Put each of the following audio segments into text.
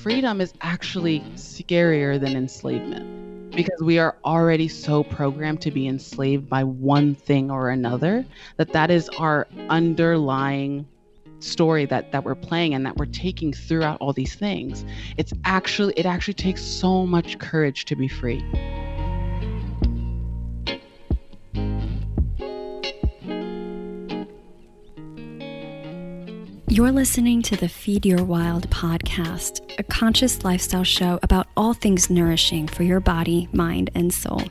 freedom is actually scarier than enslavement, because we are already so programmed to be enslaved by one thing or another, that is our underlying story that we're playing and that we're taking throughout all these things. It actually takes so much courage to be free. You're listening to the Feed Your Wild podcast, a conscious lifestyle show about all things nourishing for your body, mind, and soul.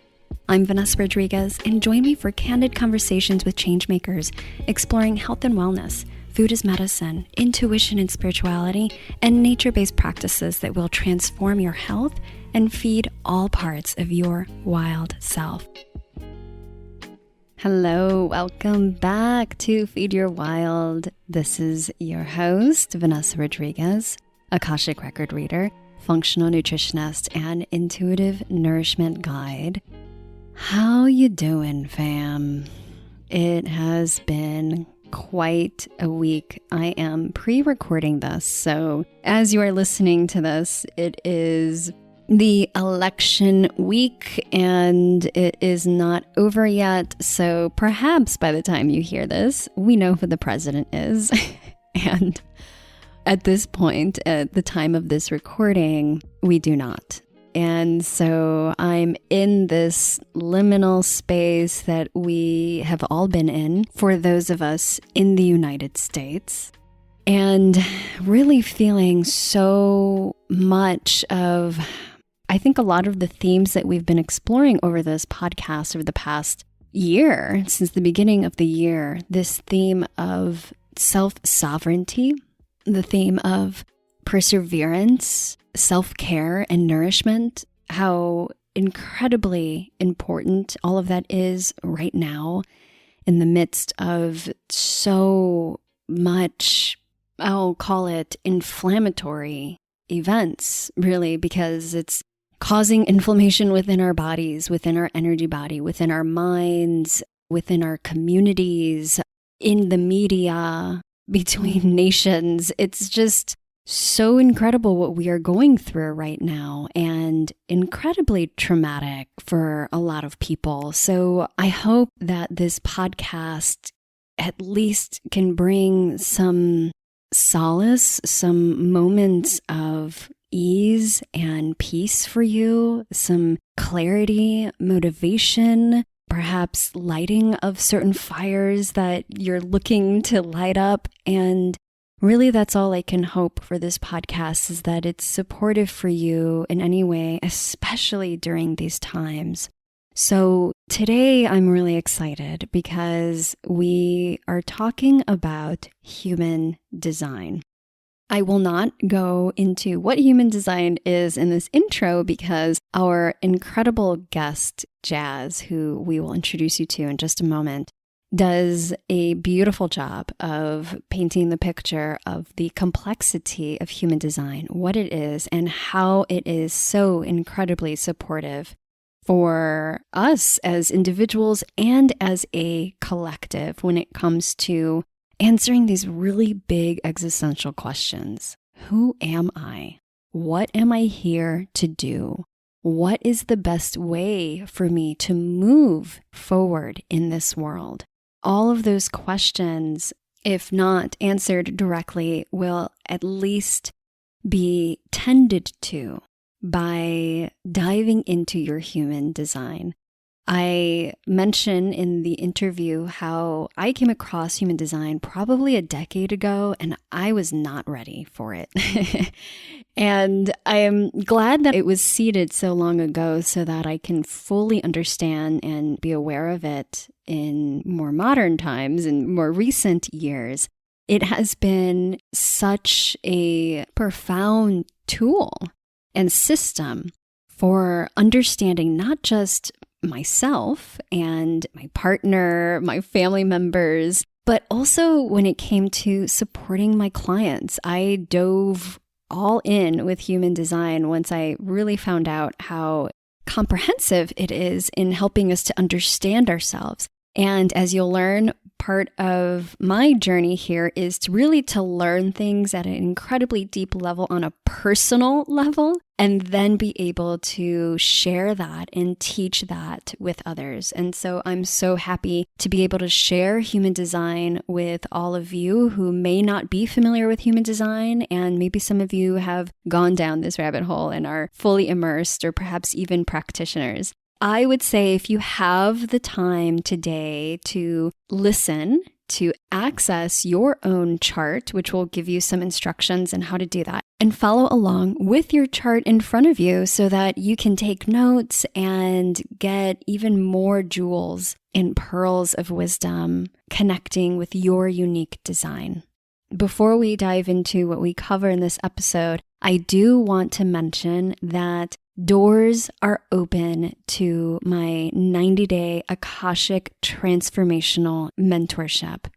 I'm Vanessa Rodriguez, and join me for candid conversations with changemakers, exploring health and wellness, food as medicine, intuition and spirituality, and nature-based practices that will transform your health and feed all parts of your wild self. Hello, welcome back to Feed Your Wild. This is your host, Vanessa Rodriguez, Akashic Record Reader, functional nutritionist, and intuitive nourishment guide. How you doing, fam? It has been quite a week. I am pre-recording this, so as you are listening to this, it is the election week and it is not over yet. So perhaps by the time you hear this, we know who the president is. And at this point, at the time of this recording, we do not. And so I'm in this liminal space that we have all been in for those of us in the United States, and really feeling so much of, I think, a lot of the themes that we've been exploring over this podcast over the past year, since the beginning of the year, this theme of self-sovereignty, the theme of perseverance, self-care, and nourishment, how incredibly important all of that is right now in the midst of so much, I'll call it inflammatory events, really, because it's causing inflammation within our bodies, within our energy body, within our minds, within our communities, in the media, between nations. It's just so incredible what we are going through right now, and incredibly traumatic for a lot of people. So I hope that this podcast at least can bring some solace, some moments of ease and peace for you, some clarity, motivation, perhaps lighting of certain fires that you're looking to light up. And really, that's all I can hope for this podcast, is that it's supportive for you in any way, especially during these times. So today I'm really excited because we are talking about human design. I will not go into what human design is in this intro because our incredible guest, Jas, who we will introduce you to in just a moment, does a beautiful job of painting the picture of the complexity of human design, what it is, and how it is so incredibly supportive for us as individuals and as a collective when it comes to answering these really big existential questions. Who am I? What am I here to do? What is the best way for me to move forward in this world? All of those questions, if not answered directly, will at least be tended to by diving into your human design. I mentioned in the interview how I came across human design probably a decade ago, and I was not ready for it. And I am glad that it was seeded so long ago so that I can fully understand and be aware of it in more modern times and more recent years. It has been such a profound tool and system for understanding not just myself and my partner, my family members, but also when it came to supporting my clients. I dove all in with human design once I really found out how comprehensive it is in helping us to understand ourselves. And as you'll learn, part of my journey here is to really to learn things at an incredibly deep level on a personal level, and then be able to share that and teach that with others. And so I'm so happy to be able to share human design with all of you who may not be familiar with human design, and maybe some of you have gone down this rabbit hole and are fully immersed, or perhaps even practitioners. I would say if you have the time today to listen, to access your own chart, which will give you some instructions on how to do that, and follow along with your chart in front of you so that you can take notes and get even more jewels and pearls of wisdom connecting with your unique design. Before we dive into what we cover in this episode, I do want to mention that doors are open to my 90-day Akashic transformational mentorship.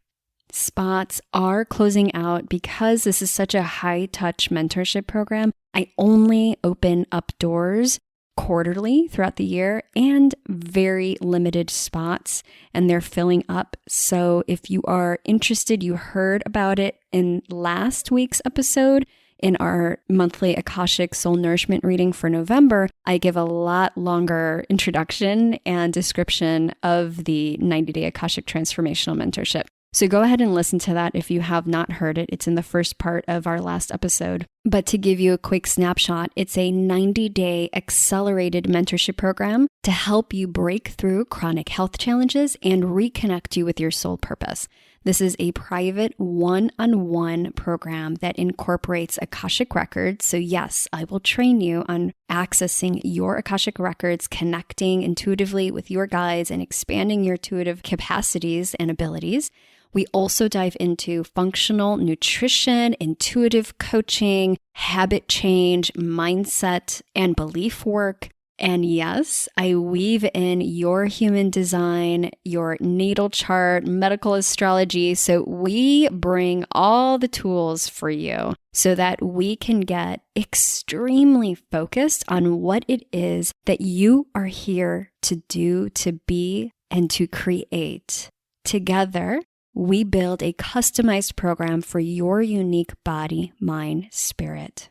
Spots are closing out because this is such a high-touch mentorship program. I only open up doors quarterly throughout the year and very limited spots, and they're filling up. So if you are interested, you heard about it in last week's episode. In our monthly Akashic Soul Nourishment reading for November, I give a lot longer introduction and description of the 90-day Akashic Transformational Mentorship. So go ahead and listen to that if you have not heard it. It's in the first part of our last episode. But to give you a quick snapshot, it's a 90-day accelerated mentorship program to help you break through chronic health challenges and reconnect you with your soul purpose. This is a private one-on-one program that incorporates Akashic records. So yes, I will train you on accessing your Akashic records, connecting intuitively with your guides, and expanding your intuitive capacities and abilities. We also dive into functional nutrition, intuitive coaching, habit change, mindset, and belief work. And yes, I weave in your human design, your natal chart, medical astrology. So we bring all the tools for you so that we can get extremely focused on what it is that you are here to do, to be, and to create. Together, we build a customized program for your unique body, mind, spirit.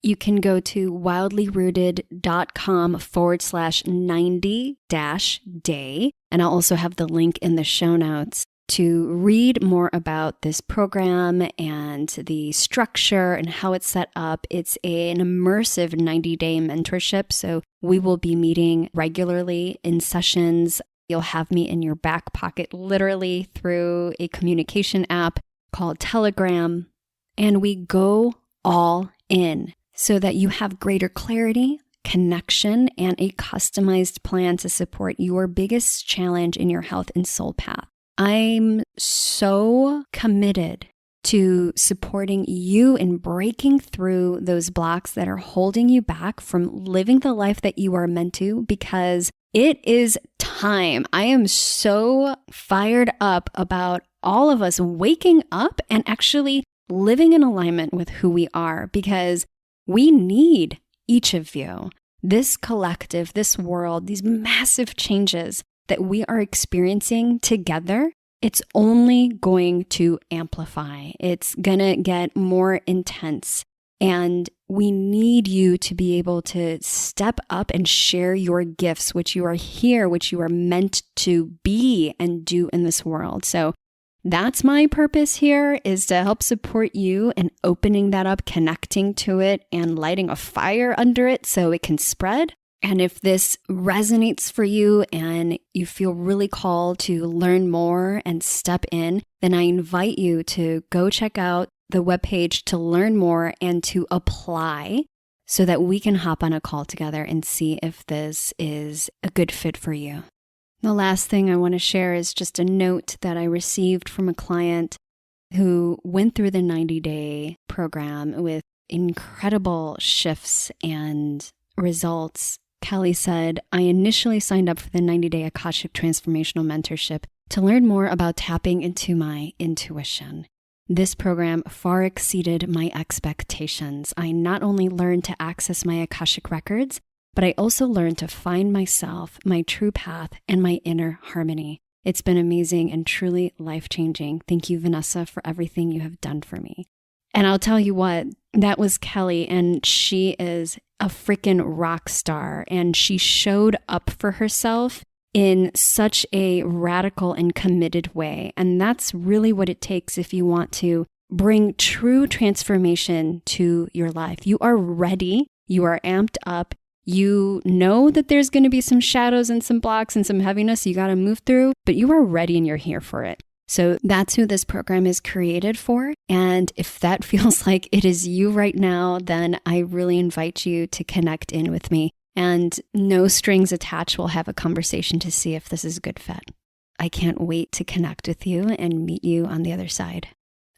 You can go to wildlyrooted.com/90-day. And I'll also have the link in the show notes to read more about this program and the structure and how it's set up. It's an immersive 90-day mentorship. So we will be meeting regularly in sessions. You'll have me in your back pocket, literally through a communication app called Telegram. And we go all in so that you have greater clarity, connection, and a customized plan to support your biggest challenge in your health and soul path. I'm so committed to supporting you in breaking through those blocks that are holding you back from living the life that you are meant to, because it is time. I am so fired up about all of us waking up and actually living in alignment with who we are, because we need each of you. This collective, this world, these massive changes that we are experiencing together, it's only going to amplify. It's going to get more intense. And we need you to be able to step up and share your gifts, which you are here, which you are meant to be and do in this world. So that's my purpose here, is to help support you in opening that up, connecting to it, and lighting a fire under it so it can spread. And if this resonates for you and you feel really called to learn more and step in, then I invite you to go check out the webpage to learn more and to apply so that we can hop on a call together and see if this is a good fit for you. The last thing I want to share is just a note that I received from a client who went through the 90-day program with incredible shifts and results. Kelly said, I initially signed up for the 90-day Akashic Transformational Mentorship to learn more about tapping into my intuition. This program far exceeded my expectations. I not only learned to access my Akashic records, but I also learned to find myself, my true path, and my inner harmony. It's been amazing and truly life-changing. Thank you, Venessa, for everything you have done for me. And I'll tell you what, that was Kelly, and she is a freaking rock star, and she showed up for herself in such a radical and committed way. And that's really what it takes if you want to bring true transformation to your life. You are ready, you are amped up, you know that there's going to be some shadows and some blocks and some heaviness you got to move through, but you are ready and you're here for it. So that's who this program is created for. And if that feels like it is you right now, then I really invite you to connect in with me. And no strings attached, we'll have a conversation to see if this is a good fit. I can't wait to connect with you and meet you on the other side.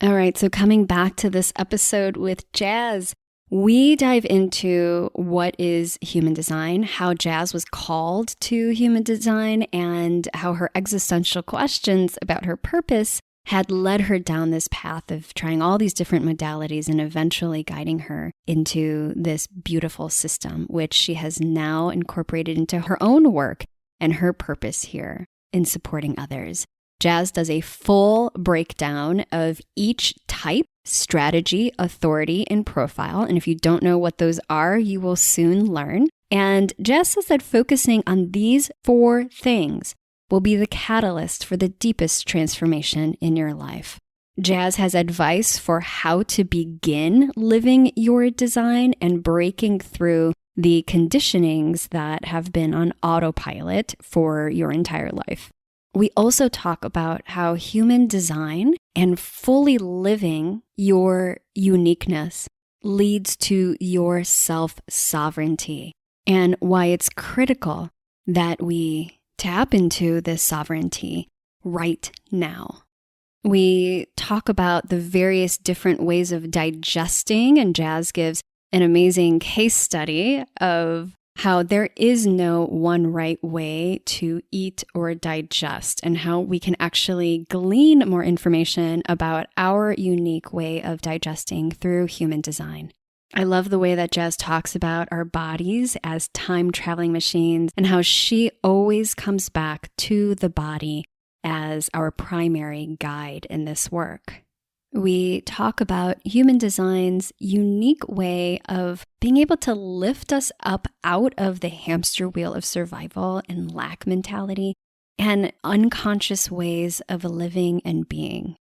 All right, so coming back to this episode with Jas, we dive into what is human design, how Jas was called to human design, and how her existential questions about her purpose had led her down this path of trying all these different modalities and eventually guiding her into this beautiful system, which she has now incorporated into her own work and her purpose here in supporting others. Jas does a full breakdown of each type, strategy, authority, and profile. And if you don't know what those are, you will soon learn. And Jas says that focusing on these 4 things will be the catalyst for the deepest transformation in your life. Jas has advice for how to begin living your design and breaking through the conditionings that have been on autopilot for your entire life. We also talk about how human design and fully living your uniqueness leads to your self-sovereignty and why it's critical that we tap into this sovereignty right now. We talk about the various different ways of digesting, and Jas gives an amazing case study of how there is no one right way to eat or digest, and how we can actually glean more information about our unique way of digesting through human design. I love the way that Jas talks about our bodies as time-traveling machines and how she always comes back to the body as our primary guide in this work. We talk about human design's unique way of being able to lift us up out of the hamster wheel of survival and lack mentality and unconscious ways of living and being.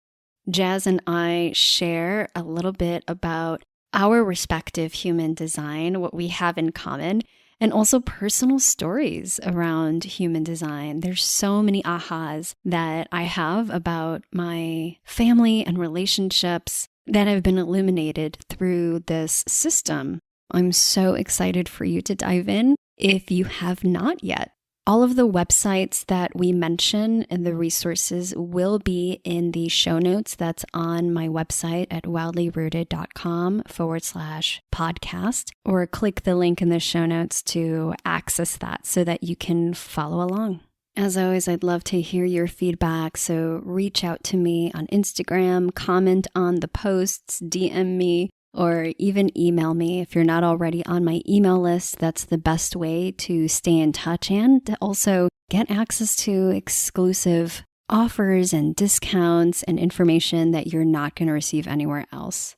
Jas and I share a little bit about our respective human design, what we have in common, and also personal stories around human design. There's so many ahas that I have about my family and relationships that have been illuminated through this system. I'm so excited for you to dive in if you have not yet. All of the websites that we mention and the resources will be in the show notes that's on my website at wildlyrooted.com/podcast, or click the link in the show notes to access that so that you can follow along. As always, I'd love to hear your feedback, so reach out to me on Instagram, comment on the posts, DM me, or even email me. If you're not already on my email list, that's the best way to stay in touch and to also get access to exclusive offers and discounts and information that you're not going to receive anywhere else.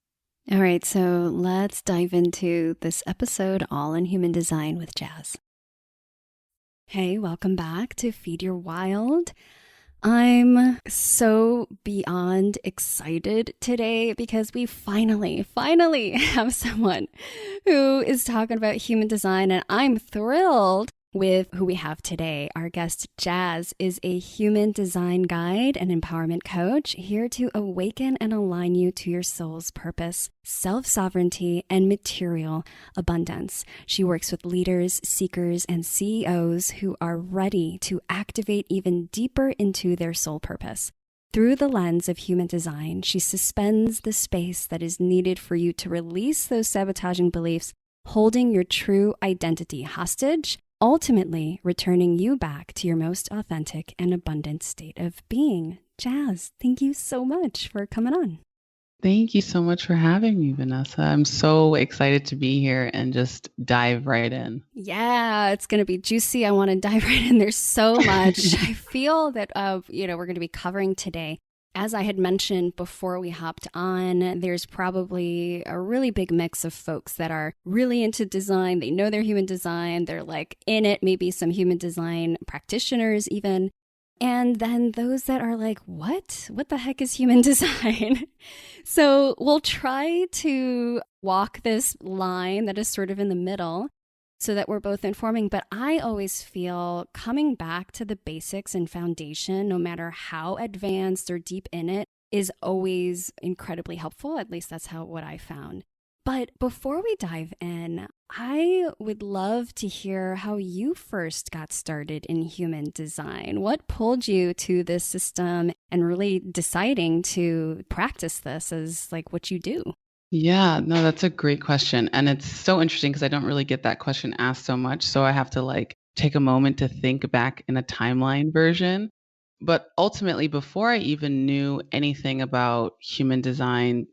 All right, so let's dive into this episode all in human design with Jas. Hey, welcome back to Feed Your Wild. I'm so beyond excited today because we finally have someone who is talking about human design, and I'm thrilled with who we have today. Our guest, Jas, is a human design guide and empowerment coach here to awaken and align you to your soul's purpose, self-sovereignty, and material abundance. She works with leaders, seekers, and CEOs who are ready to activate even deeper into their soul purpose. Through the lens of human design, she suspends the space that is needed for you to release those sabotaging beliefs, holding your true identity hostage, ultimately returning you back to your most authentic and abundant state of being. Jas, thank you so much for coming on. Thank you so much for having me, Vanessa. I'm so excited to be here and just dive right in. Yeah, it's going to be juicy. I want to dive right in. There's so much I feel that we're going to be covering today. As I had mentioned before we hopped on, there's probably a really big mix of folks that are really into design. They know they're human design. They're like in it, maybe some human design practitioners even. And then those that are like, what? What the heck is human design? So we'll try to walk this line that is sort of in the middle so that we're both informing. But I always feel coming back to the basics and foundation, no matter how advanced or deep in it, is always incredibly helpful. At least that's what I found. But before we dive in, I would love to hear how you first got started in human design. What pulled you to this system and really deciding to practice this as like what you do? Yeah, no, that's a great question. And it's so interesting because I don't really get that question asked so much. So I have to like take a moment to think back in a timeline version. But ultimately, before I even knew anything about human design,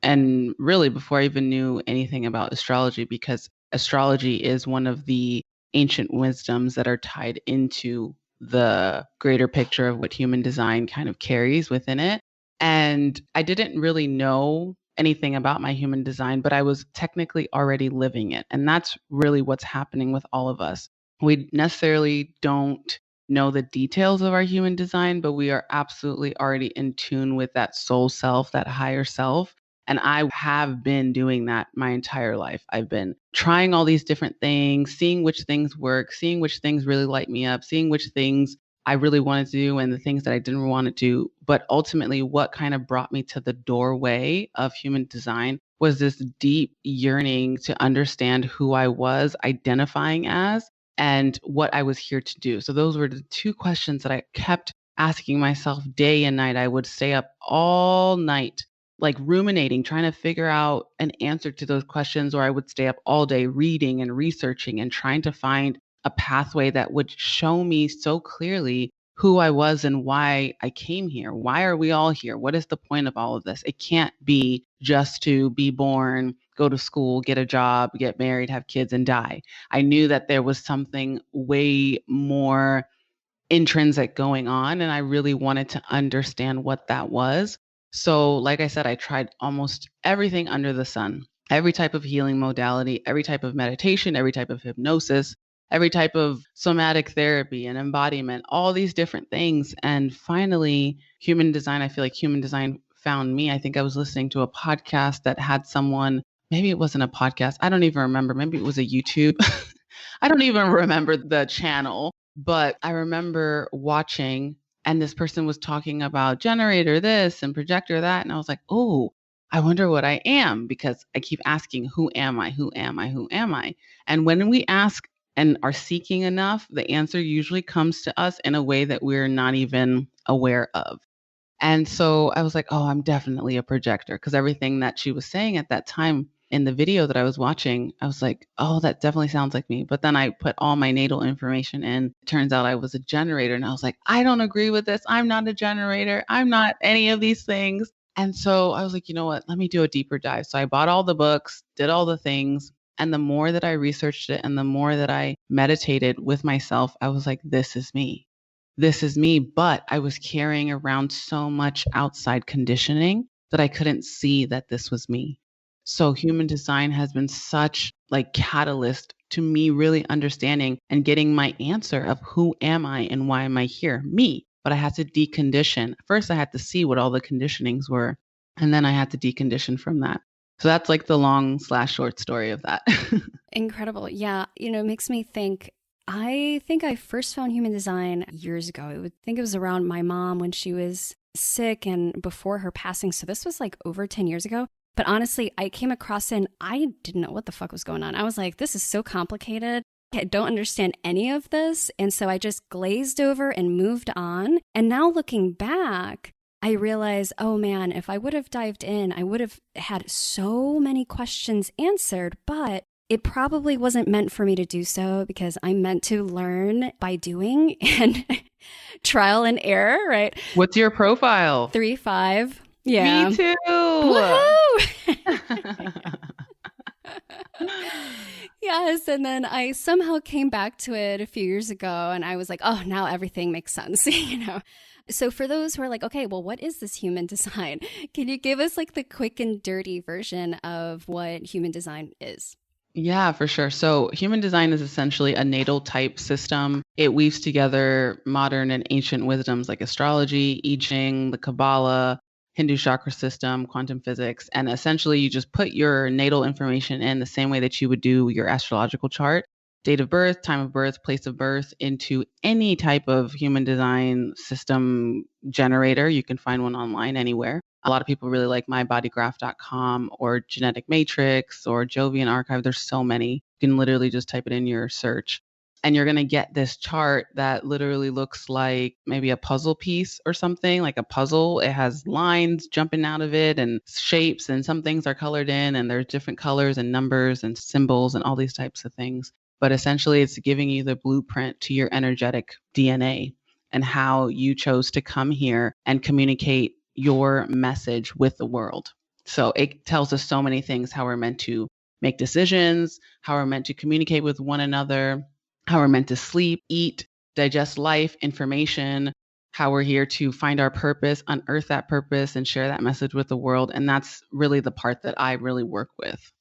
and really before I even knew anything about astrology, because astrology is one of the ancient wisdoms that are tied into the greater picture of what human design kind of carries within it. And I didn't really know anything about my human design, but I was technically already living it. And that's really what's happening with all of us. We necessarily don't know the details of our human design, but we are absolutely already in tune with that soul self, that higher self. And I have been doing that my entire life. I've been trying all these different things, seeing which things work, seeing which things really light me up, seeing which things I really wanted to do and the things that I didn't want to do. But ultimately, what kind of brought me to the doorway of human design was this deep yearning to understand who I was identifying as and what I was here to do. So those were the two questions that I kept asking myself day and night. I would stay up all night, like ruminating, trying to figure out an answer to those questions, or I would stay up all day reading and researching and trying to find a pathway that would show me so clearly who I was and why I came here. Why are we all here? What is the point of all of this? It can't be just to be born, go to school, get a job, get married, have kids, and die. I knew that there was something way more intrinsic going on, and I really wanted to understand what that was. So, like I said, I tried almost everything under the sun, every type of healing modality, every type of meditation, every type of hypnosis, every type of somatic therapy and embodiment, all these different things. And finally, human design, I feel like human design found me. I think I was listening to a podcast that had someone, maybe it wasn't a podcast. I don't even remember. Maybe it was a YouTube. I don't even remember the channel, but I remember watching and this person was talking about generator this and projector that. And I was like, oh, I wonder what I am because I keep asking, who am I? Who am I? Who am I? And when we ask and are seeking enough, the answer usually comes to us in a way that we're not even aware of. And so I was like, oh, I'm definitely a projector because everything that she was saying at that time in the video that I was watching, I was like, oh, that definitely sounds like me. But then I put all my natal information in. It turns out I was a generator. And I was like, I don't agree with this. I'm not a generator. I'm not any of these things. And so I was like, you know what? Let me do a deeper dive. So I bought all the books, did all the things. And the more that I researched it and the more that I meditated with myself, I was like, this is me. This is me. But I was carrying around so much outside conditioning that I couldn't see that this was me. So human design has been such like catalyst to me really understanding and getting my answer of who am I and why am I here? Me. But I had to decondition. First, I had to see what all the conditionings were, and then I had to decondition from that. So that's like the long/short story of that. Incredible. Yeah. It makes me think. I think I first found human design years ago. I think it was around my mom when she was sick and before her passing. So this was like over 10 years ago. But honestly, I came across it and I didn't know what the fuck was going on. I was like, this is so complicated. I don't understand any of this. And so I just glazed over and moved on. And now looking back, I realize, oh man, if I would have dived in, I would have had so many questions answered, but it probably wasn't meant for me to do so because I'm meant to learn by doing and trial and error, right? What's your profile? 3-5. Yeah. Me too. Woohoo! Yes, and then I somehow came back to it a few years ago and I was like, oh, now everything makes sense, you know. So for those who are like, okay, well, what is this human design? Can you give us like the quick and dirty version of what human design is? Yeah, for sure. So, human design is essentially a natal type system. It weaves together modern and ancient wisdoms like astrology, I Ching, the Kabbalah, Hindu chakra system, quantum physics, and essentially you just put your natal information in the same way that you would do your astrological chart. Date of birth, time of birth, place of birth into any type of human design system generator. You can find one online anywhere. A lot of people really like mybodygraph.com or Genetic Matrix or Jovian Archive. There's so many. You can literally just type it in your search. And you're going to get this chart that literally looks like maybe a puzzle piece or something, like a puzzle. It has lines jumping out of it and shapes, and some things are colored in, and there's different colors and numbers and symbols and all these types of things. But essentially, it's giving you the blueprint to your energetic DNA and how you chose to come here and communicate your message with the world. So it tells us so many things: how we're meant to make decisions, how we're meant to communicate with one another, how we're meant to sleep, eat, digest life, information, how we're here to find our purpose, unearth that purpose, and share that message with the world. And that's really the part that I really work with.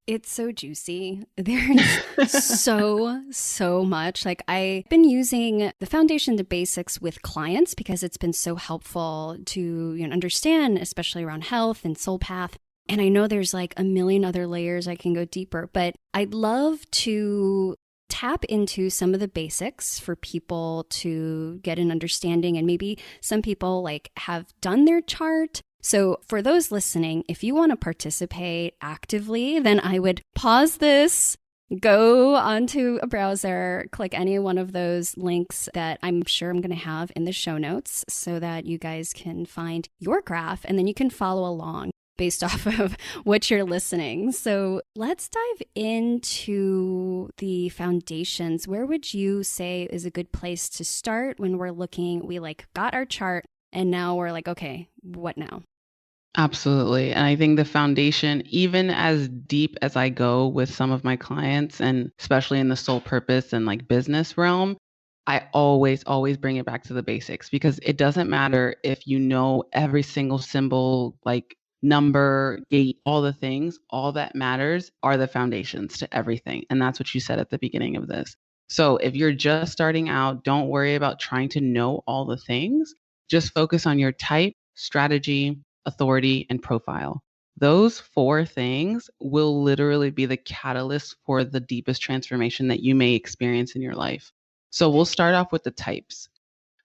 It's so juicy. There's so much. Like I've been using the foundation to basics with clients because it's been so helpful to understand, especially around health and soul path. And I know there's like a million other layers I can go deeper, but I'd love to tap into some of the basics for people to get an understanding. And maybe some people like have done their chart. So for those listening, if you want to participate actively, then I would pause this, go onto a browser, click any one of those links that I'm sure I'm going to have in the show notes so that you guys can find your graph and then you can follow along based off of what you're listening. So let's dive into the foundations. Where would you say is a good place to start when we're looking, we like got our chart and now we're like, okay, what now? Absolutely. And I think the foundation, even as deep as I go with some of my clients, and especially in the soul purpose and like business realm, I always bring it back to the basics, because it doesn't matter if you know every single symbol, like number, gate, all the things. All that matters are the foundations to everything. And that's what you said at the beginning of this. So if you're just starting out, don't worry about trying to know all the things. Just focus on your type, strategy, authority, and profile. Those four things will literally be the catalyst for the deepest transformation that you may experience in your life. So we'll start off with the types.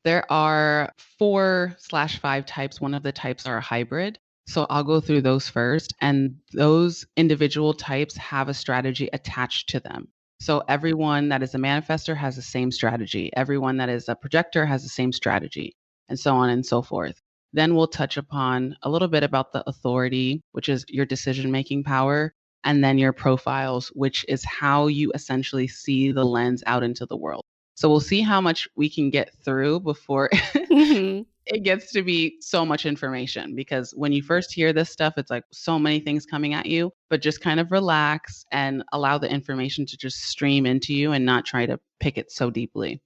There are 4/5 types. One of the types are a hybrid. So I'll go through those first. And those individual types have a strategy attached to them. So everyone that is a manifester has the same strategy. Everyone that is a projector has the same strategy, and so on and so forth. Then we'll touch upon a little bit about the authority, which is your decision-making power, and then your profiles, which is how you essentially see the lens out into the world. So we'll see how much we can get through before it gets to be so much information, because when you first hear this stuff, it's like so many things coming at you, but just kind of relax and allow the information to just stream into you and not try to pick it so deeply.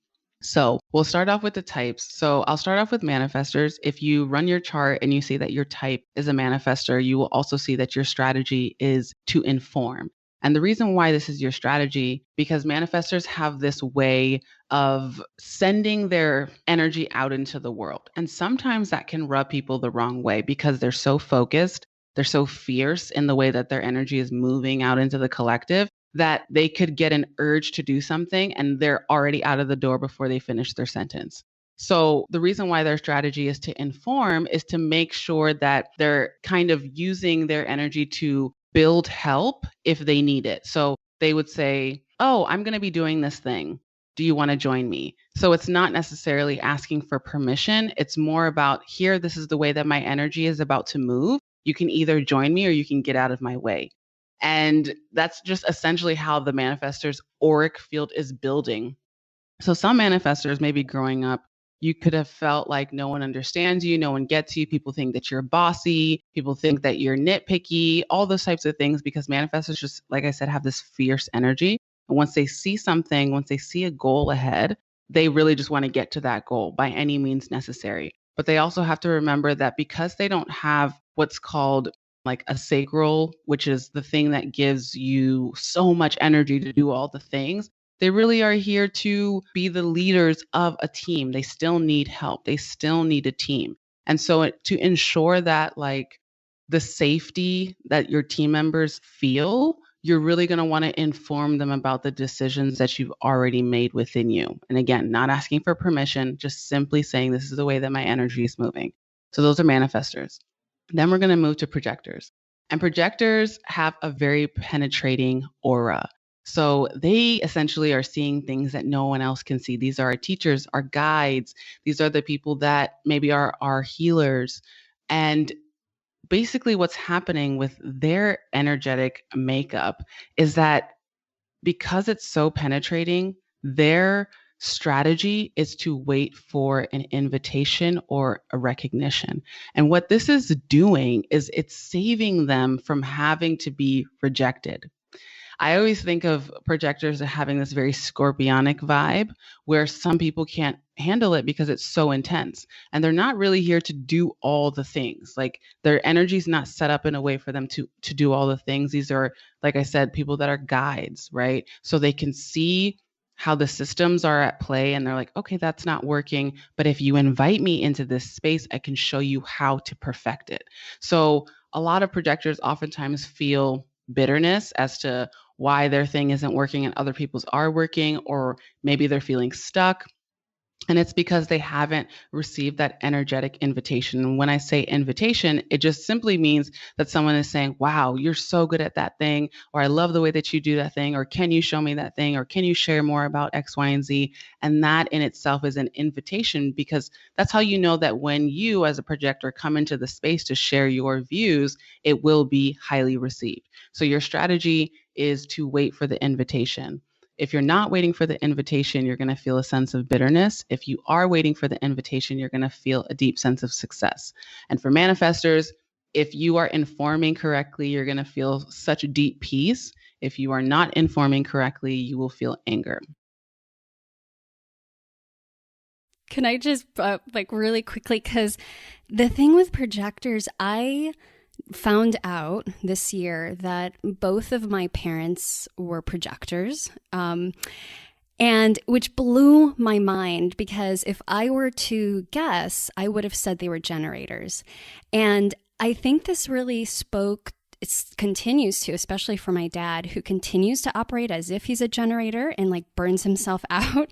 So we'll start off with the types. So I'll start off with manifestors. If you run your chart and you see that your type is a manifestor, you will also see that your strategy is to inform. And the reason why this is your strategy, because manifestors have this way of sending their energy out into the world. And sometimes that can rub people the wrong way because they're so focused, they're so fierce in the way that their energy is moving out into the collective, that they could get an urge to do something and they're already out of the door before they finish their sentence. So the reason why their strategy is to inform is to make sure that they're kind of using their energy to build help if they need it. So they would say, oh, I'm going to be doing this thing. Do you want to join me? So it's not necessarily asking for permission. It's more about, here, this is the way that my energy is about to move. You can either join me or you can get out of my way. And that's just essentially how the manifestor's auric field is building. So some manifestors may be growing up You could have felt like no one understands you, no one gets you. People think that you're bossy. People think that you're nitpicky, all those types of things, because manifestors just, like I said, have this fierce energy. And once they see something, once they see a goal ahead, they really just want to get to that goal by any means necessary. But they also have to remember that because they don't have what's called like a sacral, which is the thing that gives you so much energy to do all the things, they really are here to be the leaders of a team. They still need help. They still need a team. And so to ensure that like the safety that your team members feel, you're really going to want to inform them about the decisions that you've already made within you. And again, not asking for permission, just simply saying, this is the way that my energy is moving. So those are manifestors. Then we're going to move to projectors. And projectors have a very penetrating aura. So they essentially are seeing things that no one else can see. These are our teachers, our guides. These are the people that maybe are our healers. And basically what's happening with their energetic makeup is that because it's so penetrating, their strategy is to wait for an invitation or a recognition. And what this is doing is it's saving them from having to be rejected. I always think of projectors as having this very scorpionic vibe where some people can't handle it because it's so intense and they're not really here to do all the things. Like their energy is not set up in a way for them to do all the things. These are, like I said, people that are guides, right? So they can see how the systems are at play and they're like, okay, that's not working. But if you invite me into this space, I can show you how to perfect it. So a lot of projectors oftentimes feel bitterness as to why their thing isn't working and other people's are working, or maybe they're feeling stuck. And it's because they haven't received that energetic invitation. And when I say invitation, it just simply means that someone is saying, wow, you're so good at that thing, or I love the way that you do that thing, or can you show me that thing, or can you share more about X, Y, and Z? And that in itself is an invitation, because that's how you know that when you as a projector come into the space to share your views, it will be highly received. So your strategy is to wait for the invitation. If you're not waiting for the invitation, you're going to feel a sense of bitterness. If you are waiting for the invitation, you're going to feel a deep sense of success. And for manifestors, if you are informing correctly, you're going to feel such a deep peace. If you are not informing correctly, you will feel anger. Can I just like really quickly, because the thing with projectors, I found out this year that both of my parents were projectors, and which blew my mind, because if I were to guess, I would have said they were generators. And I think this really spoke, it continues to, especially for my dad, who continues to operate as if he's a generator and like burns himself out,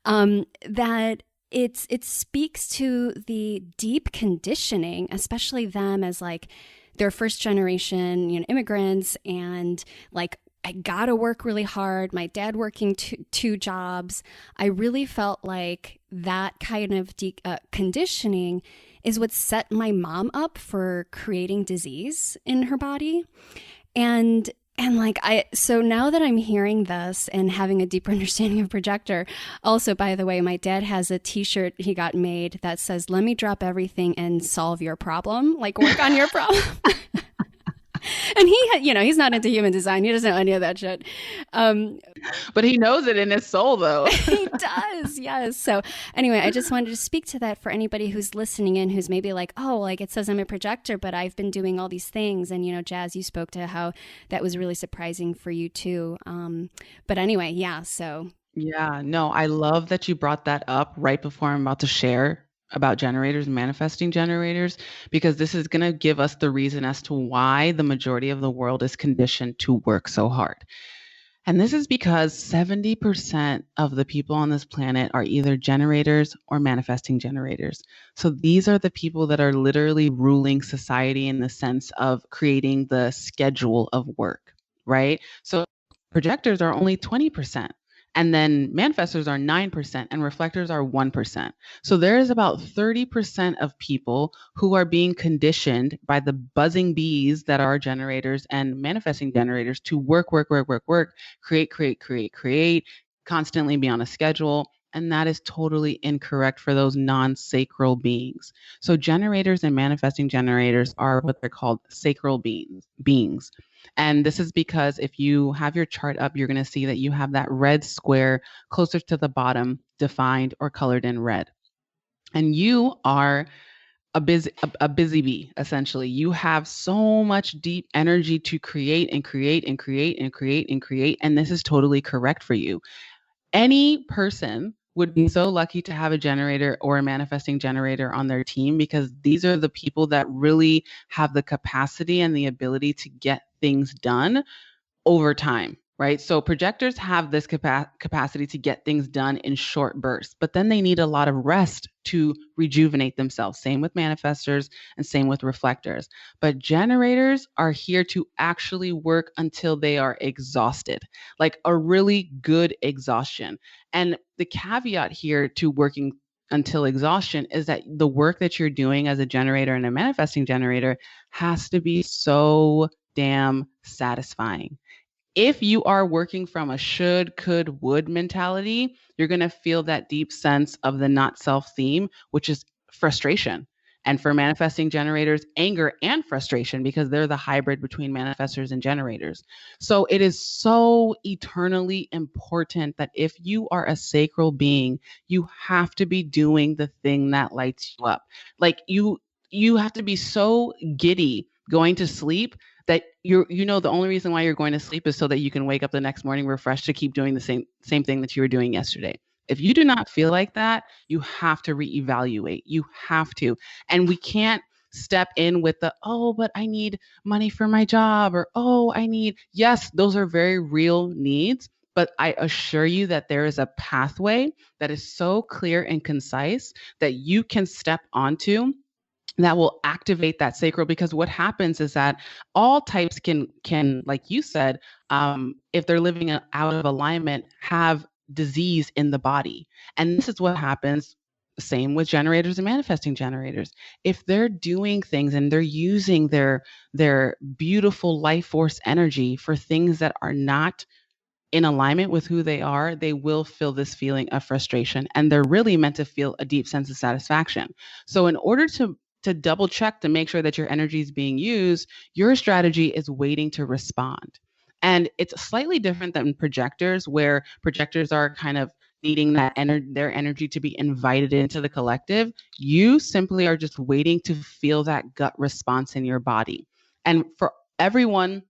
that it speaks to the deep conditioning, especially them as like they're first generation, immigrants, and like, I gotta work really hard. My dad working two jobs. I really felt like that kind of conditioning is what set my mom up for creating disease in her body. And like so now that I'm hearing this and having a deeper understanding of projector, also, by the way, my dad has a t-shirt he got made that says, let me drop everything and solve your problem, like work on your problem. And he's not into human design. He doesn't know any of that shit. But he knows it in his soul, though. He does, yes. So anyway, I just wanted to speak to that for anybody who's listening in, who's maybe like, oh, like it says I'm a projector, but I've been doing all these things. And, Jas, you spoke to how that was really surprising for you too. But anyway, yeah, so. Yeah, no, I love that you brought that up right before I'm about to share about generators and manifesting generators, because this is going to give us the reason as to why the majority of the world is conditioned to work so hard. And this is because 70% of the people on this planet are either generators or manifesting generators. So these are the people that are literally ruling society in the sense of creating the schedule of work, right? So projectors are only 20%. And then manifestors are 9% and reflectors are 1%. So there is about 30% of people who are being conditioned by the buzzing bees that are generators and manifesting generators to work, create, constantly be on a schedule. And that is totally incorrect for those non-sacral beings. So generators and manifesting generators are what they're called sacral beings. And this is because if you have your chart up, you're going to see that you have that red square closer to the bottom, defined or colored in red. And you are a busy bee, essentially. You have so much deep energy to create and create and create and create and create. And this is totally correct for you. Any person would be so lucky to have a generator or a manifesting generator on their team, because these are the people that really have the capacity and the ability to get things done over time, right? So projectors have this capacity to get things done in short bursts, but then they need a lot of rest to rejuvenate themselves. Same with manifestors and same with reflectors. But generators are here to actually work until they are exhausted, like a really good exhaustion. And the caveat here to working until exhaustion is that the work that you're doing as a generator and a manifesting generator has to be so damn satisfying. If you are working from a should, could, would mentality, you're going to feel that deep sense of the not self theme, which is frustration. And for manifesting generators, anger and frustration, because they're the hybrid between manifestors and generators. So it is so eternally important that if you are a sacral being, you have to be doing the thing that lights you up. Like you have to be so giddy going to sleep that the only reason why you're going to sleep is so that you can wake up the next morning refreshed to keep doing the same thing that you were doing yesterday. If you do not feel like that, you have to reevaluate. You have to. And we can't step in with the, oh, but I need money for my job, or, oh, yes, those are very real needs. But I assure you that there is a pathway that is so clear and concise that you can step onto that will activate that sacral. Because what happens is that all types can, like you said, if they're living out of alignment, have disease in the body. And this is what happens. Same with generators and manifesting generators. If they're doing things and they're using their beautiful life force energy for things that are not in alignment with who they are, they will feel this feeling of frustration, and they're really meant to feel a deep sense of satisfaction. So in order to double check to make sure that your energy is being used, your strategy is waiting to respond. And it's slightly different than projectors, where projectors are kind of needing their energy to be invited into the collective. You simply are just waiting to feel that gut response in your body. And for everyone,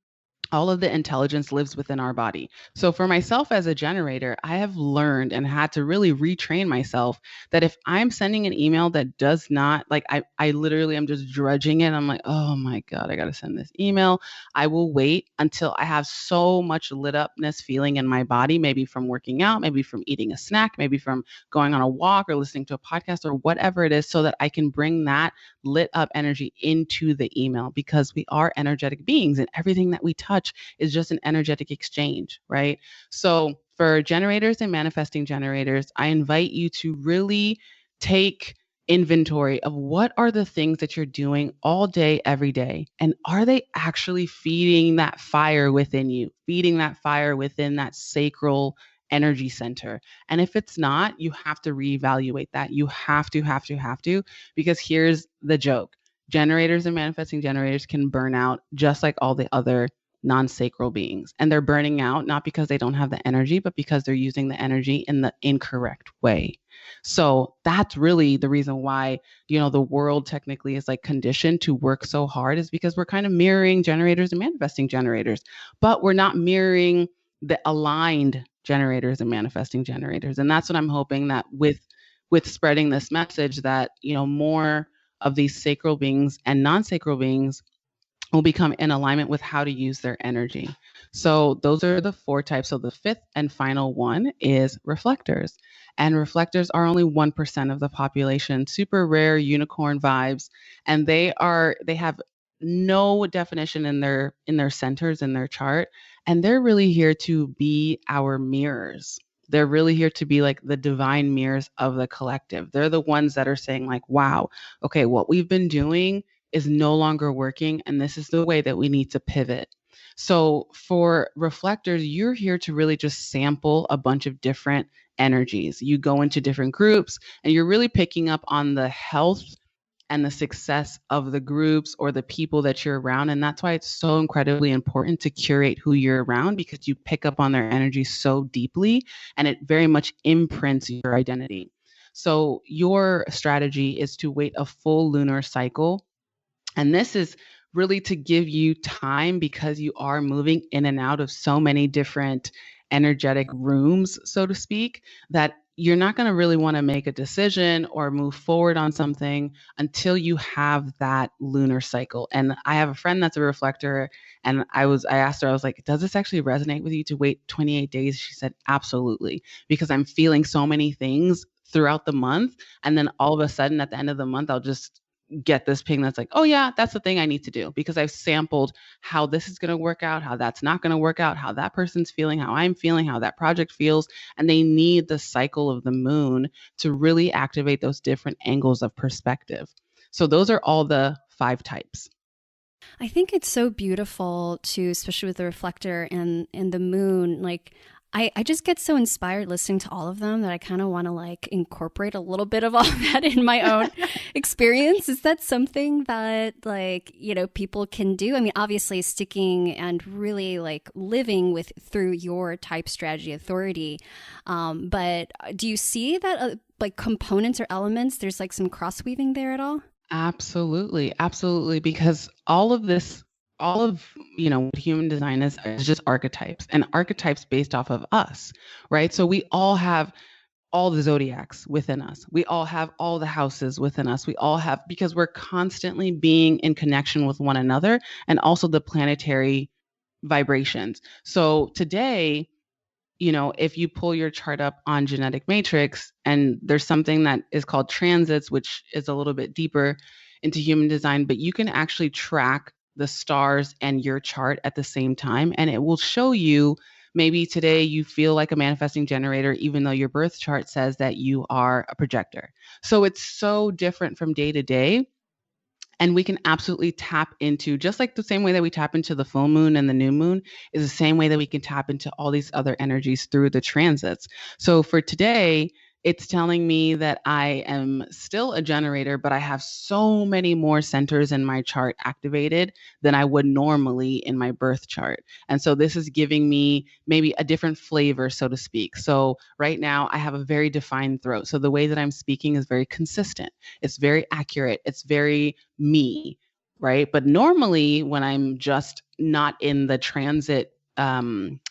all of the intelligence lives within our body. So for myself as a generator, I have learned and had to really retrain myself that if I'm sending an email that does not, like, I literally am just drudging it. I'm like, oh my God, I got to send this email. I will wait until I have so much lit upness feeling in my body, maybe from working out, maybe from eating a snack, maybe from going on a walk or listening to a podcast or whatever it is, so that I can bring that lit up energy into the email, because we are energetic beings and everything that we touch is just an energetic exchange, right? So for generators and manifesting generators, I invite you to really take inventory of what are the things that you're doing all day, every day, and are they actually feeding that fire within you, feeding that fire within that sacral energy center? And if it's not, you have to reevaluate that. You have to, because here's the joke. Generators and manifesting generators can burn out just like all the other non-sacral beings. And they're burning out not because they don't have the energy, but because they're using the energy in the incorrect way. So that's really the reason why, the world technically is like conditioned to work so hard, is because we're kind of mirroring generators and manifesting generators, but we're not mirroring the aligned generators and manifesting generators. And that's what I'm hoping that with spreading this message, that, more of these sacral beings and non-sacral beings will become in alignment with how to use their energy. So those are the 4 types. So the 5th and final one is reflectors. And reflectors are only 1% of the population, super rare unicorn vibes. And they have no definition in their centers, in their chart. And they're really here to be our mirrors. They're really here to be like the divine mirrors of the collective. They're the ones that are saying like, wow, okay, what we've been doing is no longer working, and this is the way that we need to pivot. So for reflectors, you're here to really just sample a bunch of different energies. You go into different groups and you're really picking up on the health and the success of the groups or the people that you're around. And that's why it's so incredibly important to curate who you're around, because you pick up on their energy so deeply and it very much imprints your identity. So your strategy is to wait a full lunar cycle, and this is really to give you time, because you are moving in and out of so many different energetic rooms, so to speak, that you're not going to really want to make a decision or move forward on something until you have that lunar cycle. And I have a friend that's a reflector, and I asked her, I was like, does this actually resonate with you to wait 28 days? She said, absolutely, because I'm feeling so many things throughout the month. And then all of a sudden at the end of the month, I'll just get this ping that's like, oh yeah, that's the thing I need to do, because I've sampled how this is going to work out, how that's not going to work out, how that person's feeling, how I'm feeling, how that project feels. And they need the cycle of the moon to really activate those different angles of perspective. So those are all the 5 types. I think it's so beautiful to, especially with the reflector and the moon, like I just get so inspired listening to all of them that I kind of want to like incorporate a little bit of all of that in my own experience. Is that something that like, you know, people can do? I mean, obviously sticking and really like living with through your type strategy authority. But do you see that like components or elements, there's like some cross weaving there at all? Absolutely, absolutely, because all of what human design is just archetypes, and archetypes based off of us, right? So we all have all the zodiacs within us. We all have all the houses within us. We all have, because we're constantly being in connection with one another and also the planetary vibrations. So today, if you pull your chart up on genetic matrix, and there's something that is called transits, which is a little bit deeper into human design, but you can actually track the stars and your chart at the same time, and it will show you, maybe today you feel like a manifesting generator, even though your birth chart says that you are a projector. So it's so different from day to day. And we can absolutely tap into, just like the same way that we tap into the full moon and the new moon, is the same way that we can tap into all these other energies through the transits. So for today, it's telling me that I am still a generator, but I have so many more centers in my chart activated than I would normally in my birth chart. And so this is giving me maybe a different flavor, so to speak. So right now I have a very defined throat. So the way that I'm speaking is very consistent. It's very accurate. It's very me, right? But normally when I'm just not in the transit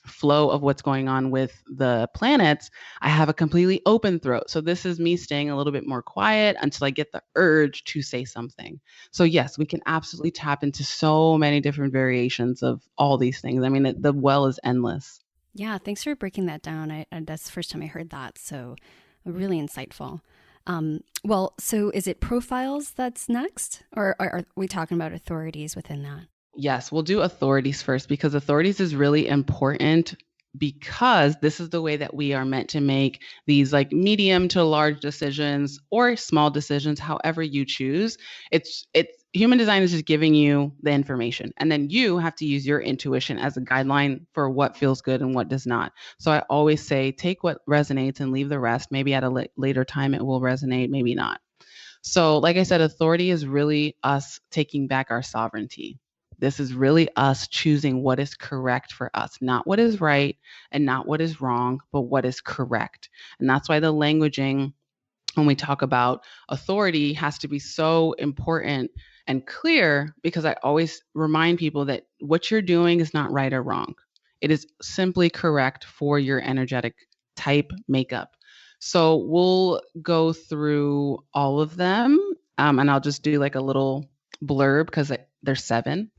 flow of what's going on with the planets, I have a completely open throat. So this is me staying a little bit more quiet until I get the urge to say something. So yes, we can absolutely tap into so many different variations of all these things. I mean, the well is endless. Yeah, thanks for breaking that down. That's the first time I heard that. So really insightful. Well, so is it profiles that's next? Or are we talking about authorities within that? Yes, we'll do authorities first, because authorities is really important, because this is the way that we are meant to make these like medium to large decisions or small decisions, however you choose. It's human design is just giving you the information, and then you have to use your intuition as a guideline for what feels good and what does not. So I always say, take what resonates and leave the rest. Maybe at a later time it will resonate, maybe not. So like I said, authority is really us taking back our sovereignty. This is really us choosing what is correct for us, not what is right and not what is wrong, but what is correct. And that's why the languaging, when we talk about authority, has to be so important and clear, because I always remind people that what you're doing is not right or wrong. It is simply correct for your energetic type makeup. So we'll go through all of them, and I'll just do like a little blurb because there's 7.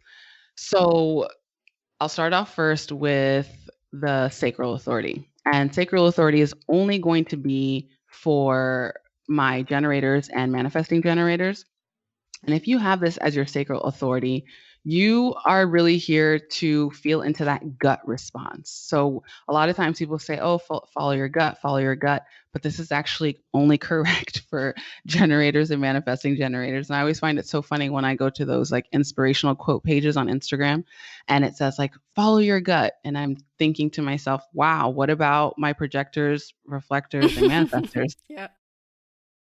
So I'll start off first with the sacral authority. And sacral authority is only going to be for my generators and manifesting generators. And if you have this as your sacral authority, You are really here to feel into that gut response. So a lot of times people say, oh, follow your gut, follow your gut. But this is actually only correct for generators and manifesting generators. And I always find it so funny when I go to those like inspirational quote pages on Instagram and it says like, follow your gut. And I'm thinking to myself, wow, what about my projectors, reflectors, and manifestors? Yeah.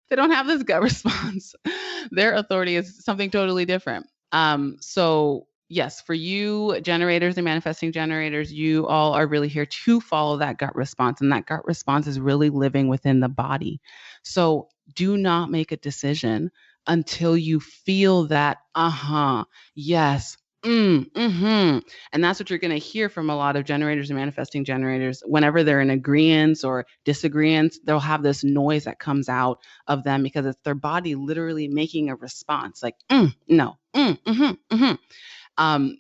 They don't have this gut response. Their authority is something totally different. So yes, for you generators and manifesting generators, you all are really here to follow that gut response. And that gut response is really living within the body. So do not make a decision until you feel that, yes, and that's what you're going to hear from a lot of generators and manifesting generators. Whenever they're in agreement or disagreement, they'll have this noise that comes out of them because it's their body literally making a response like, no,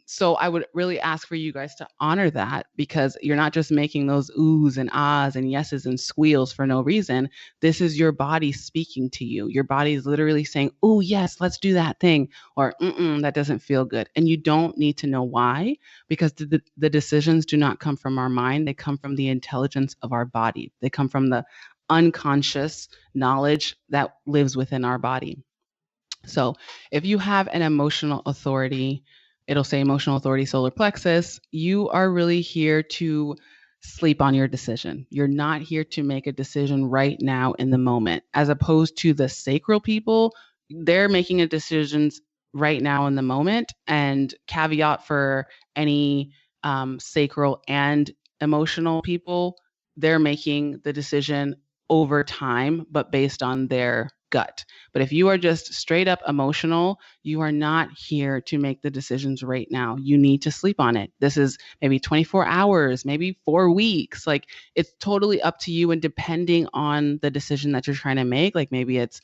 so I would really ask for you guys to honor that because you're not just making those oohs and ahs and yeses and squeals for no reason. This is your body speaking to you. Your body is literally saying, oh, yes, let's do that thing. Or, that doesn't feel good. And you don't need to know why because the decisions do not come from our mind. They come from the intelligence of our body. They come from the unconscious knowledge that lives within our body. So if you have an emotional authority, it'll say emotional authority, solar plexus, you are really here to sleep on your decision. You're not here to make a decision right now in the moment, as opposed to the sacral people, they're making a decisions right now in the moment. And caveat for any sacral and emotional people, they're making the decision over time, but based on their gut. But if you are just straight up emotional, you are not here to make the decisions right now. You need to sleep on it. This is maybe 24 hours, maybe 4 weeks. Like it's totally up to you and depending on the decision that you're trying to make. Like maybe it's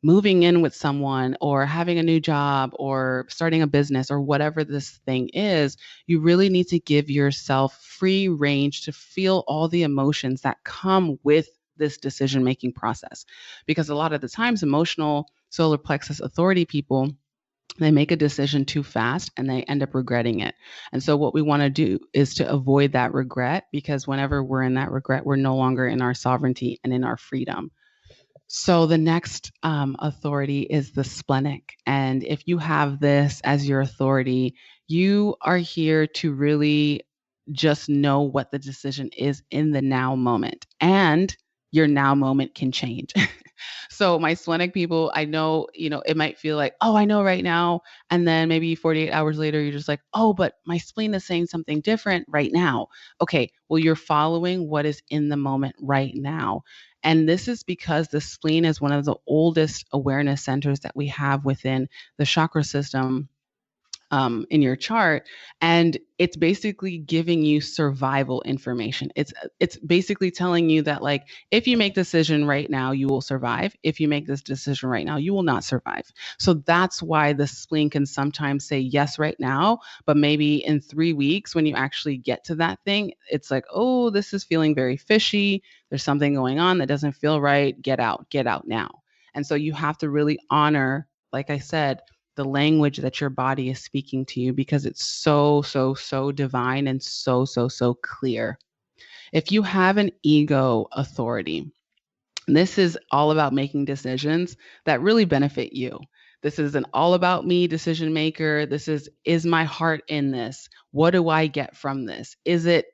moving in with someone or having a new job or starting a business or whatever this thing is, you really need to give yourself free range to feel all the emotions that come with this decision making process. Because a lot of the times, emotional solar plexus authority people, they make a decision too fast and they end up regretting it. And so, what we want to do is to avoid that regret because whenever we're in that regret, we're no longer in our sovereignty and in our freedom. So the next authority is the splenic. And if you have this as your authority, you are here to really just know what the decision is in the now moment. And your now moment can change. So my splenic people, I know, it might feel like, oh, I know right now. And then maybe 48 hours later, you're just like, oh, but my spleen is saying something different right now. Okay, well, you're following what is in the moment right now. And this is because the spleen is one of the oldest awareness centers that we have within the chakra system in your chart, and it's basically giving you survival information. It's basically telling you that like if you make decision right now, you will survive. If you make this decision right now, you will not survive. So that's why the spleen can sometimes say yes right now, but maybe in 3 weeks when you actually get to that thing, it's like, oh, this is feeling very fishy. There's something going on that doesn't feel right. Get out now. And so you have to really honor, like I said, the language that your body is speaking to you because it's so divine and so clear. If you have an ego authority, this is all about making decisions that really benefit you. This is an all about me decision maker. This is my heart in this? What do I get from this? Is it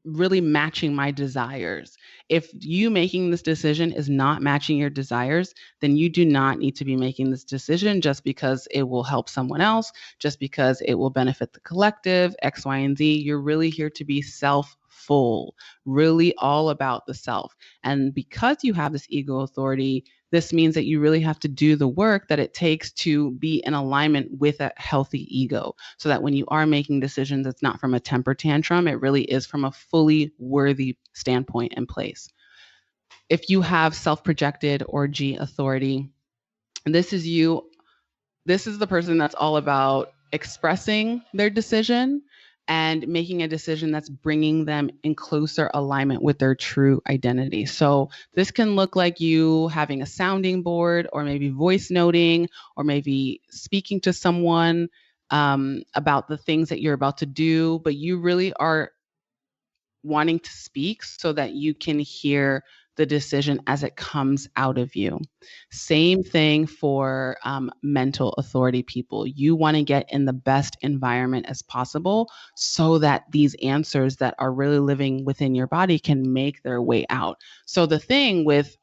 really matching my desires? If you making this decision is not matching your desires, then you do not need to be making this decision just because it will help someone else, just because it will benefit the collective, X, Y, and Z. You're really here to be self-full, really all about the self. And because you have this ego authority, this means that you really have to do the work that it takes to be in alignment with a healthy ego so that when you are making decisions, it's not from a temper tantrum. It really is from a fully worthy standpoint and place. If you have self-projected or G authority, this is you. This is the person that's all about expressing their decision and making a decision that's bringing them in closer alignment with their true identity. So this can look like you having a sounding board, or maybe voice noting, or maybe speaking to someone about the things that you're about to do, but you really are wanting to speak so that you can hear the decision as it comes out of you. Same thing for mental authority people. You want to get in the best environment as possible so that these answers that are really living within your body can make their way out. So the thing with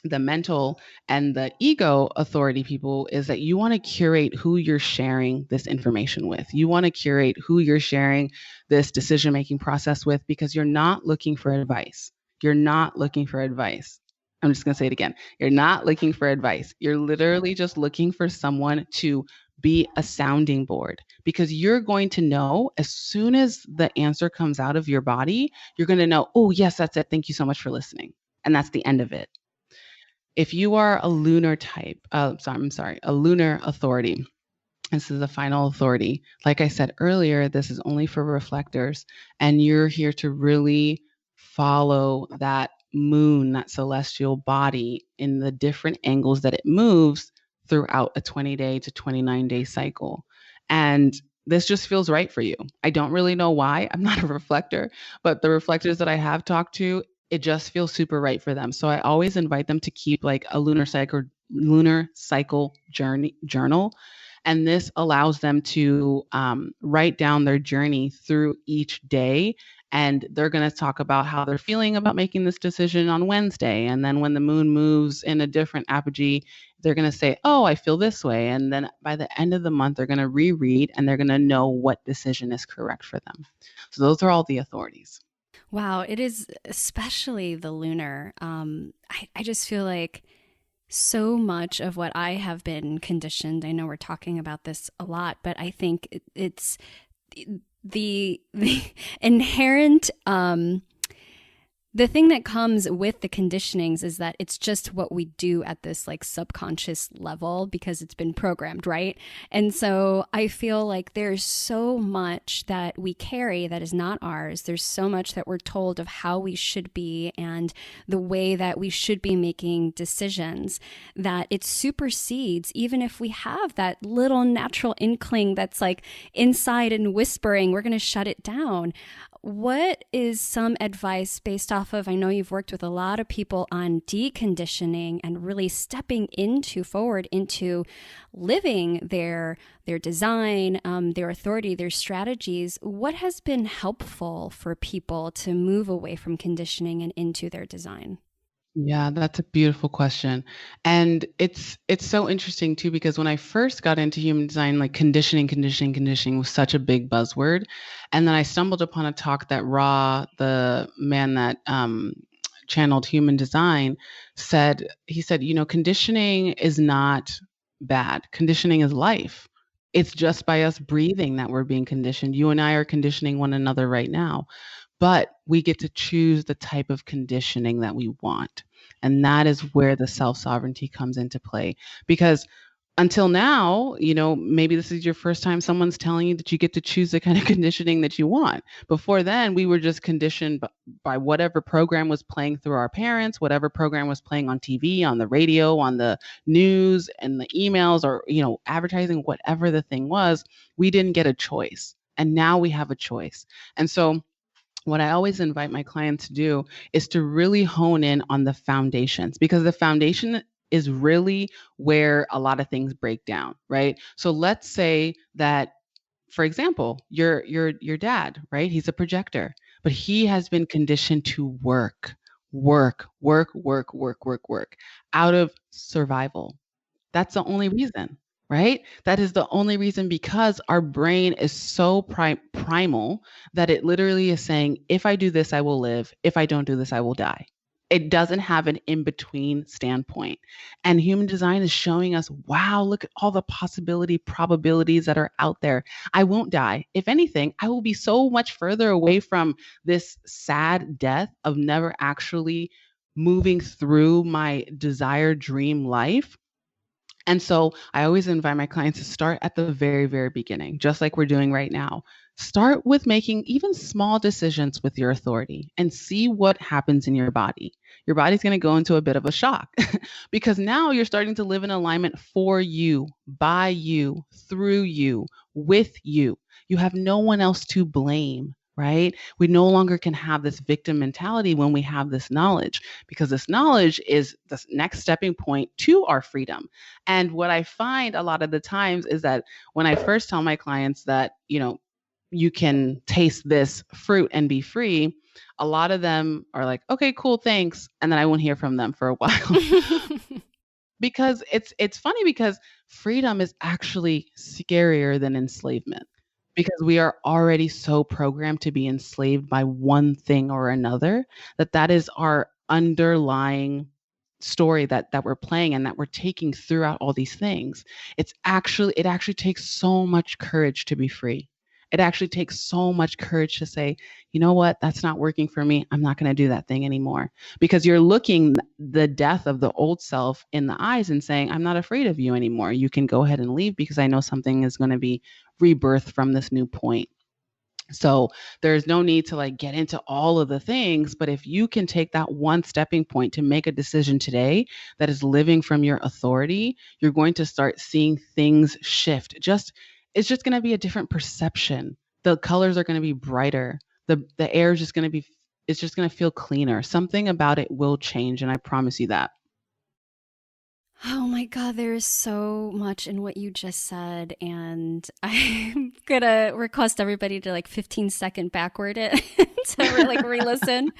the mental and the ego authority people is that you want to curate who you're sharing this information with. You want to curate who you're sharing this decision making process with, because you're not looking for advice. You're not looking for advice. I'm just going to say it again. You're not looking for advice. You're literally just looking for someone to be a sounding board, because you're going to know as soon as the answer comes out of your body, you're going to know, oh, yes, that's it. Thank you so much for listening. And that's the end of it. If you are a lunar type, a lunar authority, this is the final authority. Like I said earlier, this is only for reflectors, and you're here to really follow that moon, that celestial body, in the different angles that it moves throughout a 20-day to 29-day cycle. And this just feels right for you. I don't really know why. I'm not a reflector, but the reflectors that I have talked to, it just feels super right for them. So I always invite them to keep like a lunar cycle journal. And this allows them to write down their journey through each day. And they're going to talk about how they're feeling about making this decision on Wednesday. And then when the moon moves in a different apogee, they're going to say, oh, I feel this way. And then by the end of the month, they're going to reread and they're going to know what decision is correct for them. So those are all the authorities. Wow, it is especially the lunar. I just feel like so much of what I have been conditioned, I know we're talking about this a lot, but I think it's the inherent the thing that comes with the conditionings is that it's just what we do at this like subconscious level because it's been programmed, right? And so I feel like there's so much that we carry that is not ours. There's so much that we're told of how we should be and the way that we should be making decisions that it supersedes, even if we have that little natural inkling that's like inside and whispering, we're going to shut it down. What is some advice based off of, I know you've worked with a lot of people on deconditioning and really stepping forward into living their design, their authority, their strategies. What has been helpful for people to move away from conditioning and into their design? Yeah, that's a beautiful question. And it's so interesting too, because when I first got into human design, like conditioning was such a big buzzword. And then I stumbled upon a talk that Ra, the man that channeled human design, he said, conditioning is not bad. Conditioning is life. It's just by us breathing that we're being conditioned. You and I are conditioning one another right now, but we get to choose the type of conditioning that we want. And that is where the self-sovereignty comes into play. Because until now, maybe this is your first time someone's telling you that you get to choose the kind of conditioning that you want. Before then, we were just conditioned by whatever program was playing through our parents, whatever program was playing on TV, on the radio, on the news, and the emails, or, advertising, whatever the thing was. We didn't get a choice. And now we have a choice. And so what I always invite my clients to do is to really hone in on the foundations, because the foundation is really where a lot of things break down, right? So let's say that, for example, your dad, right? He's a projector, but he has been conditioned to work out of survival. That's the only reason, right? That is the only reason, because our brain is so primal that it literally is saying, if I do this, I will live. If I don't do this, I will die. It doesn't have an in-between standpoint. And human design is showing us, wow, look at all the probabilities that are out there. I won't die. If anything, I will be so much further away from this sad death of never actually moving through my desired dream life. And so I always invite my clients to start at the very, very beginning, just like we're doing right now. Start with making even small decisions with your authority and see what happens in your body. Your body's going to go into a bit of a shock because now you're starting to live in alignment for you, by you, through you, with you. You have no one else to blame, right? We no longer can have this victim mentality when we have this knowledge, because this knowledge is the next stepping point to our freedom. And what I find a lot of the times is that when I first tell my clients that, you can taste this fruit and be free, a lot of them are like, okay, cool, thanks. And then I won't hear from them for a while. Because it's funny because freedom is actually scarier than enslavement, because we are already so programmed to be enslaved by one thing or another that is our underlying story that we're playing and that we're taking throughout all these things. It actually takes so much courage to be free. It actually takes so much courage to say, you know what, that's not working for me. I'm not going to do that thing anymore, because you're looking the death of the old self in the eyes and saying, I'm not afraid of you anymore. You can go ahead and leave because I know something is going to be rebirthed from this new point. So there's no need to like get into all of the things, but if you can take that one stepping point to make a decision today that is living from your authority, you're going to start seeing things shift. It's just going to be a different perception. The colors are going to be brighter. The air is just going to be it's just going to feel cleaner. Something about it will change, and I promise you that. Oh my God, there's so much in what you just said. And I'm gonna request everybody to like 15-second backward it to like re-listen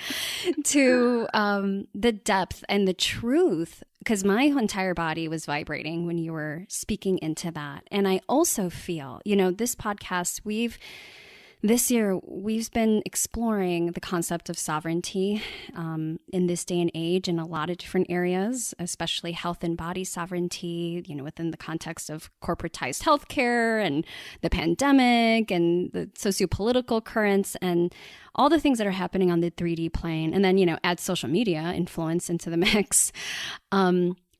to the depth and the truth. Because my entire body was vibrating when you were speaking into that. And I also feel, this podcast, this year, we've been exploring the concept of sovereignty in this day and age in a lot of different areas, especially health and body sovereignty, within the context of corporatized healthcare and the pandemic and the sociopolitical currents and all the things that are happening on the 3D plane. And then, add social media influence into the mix.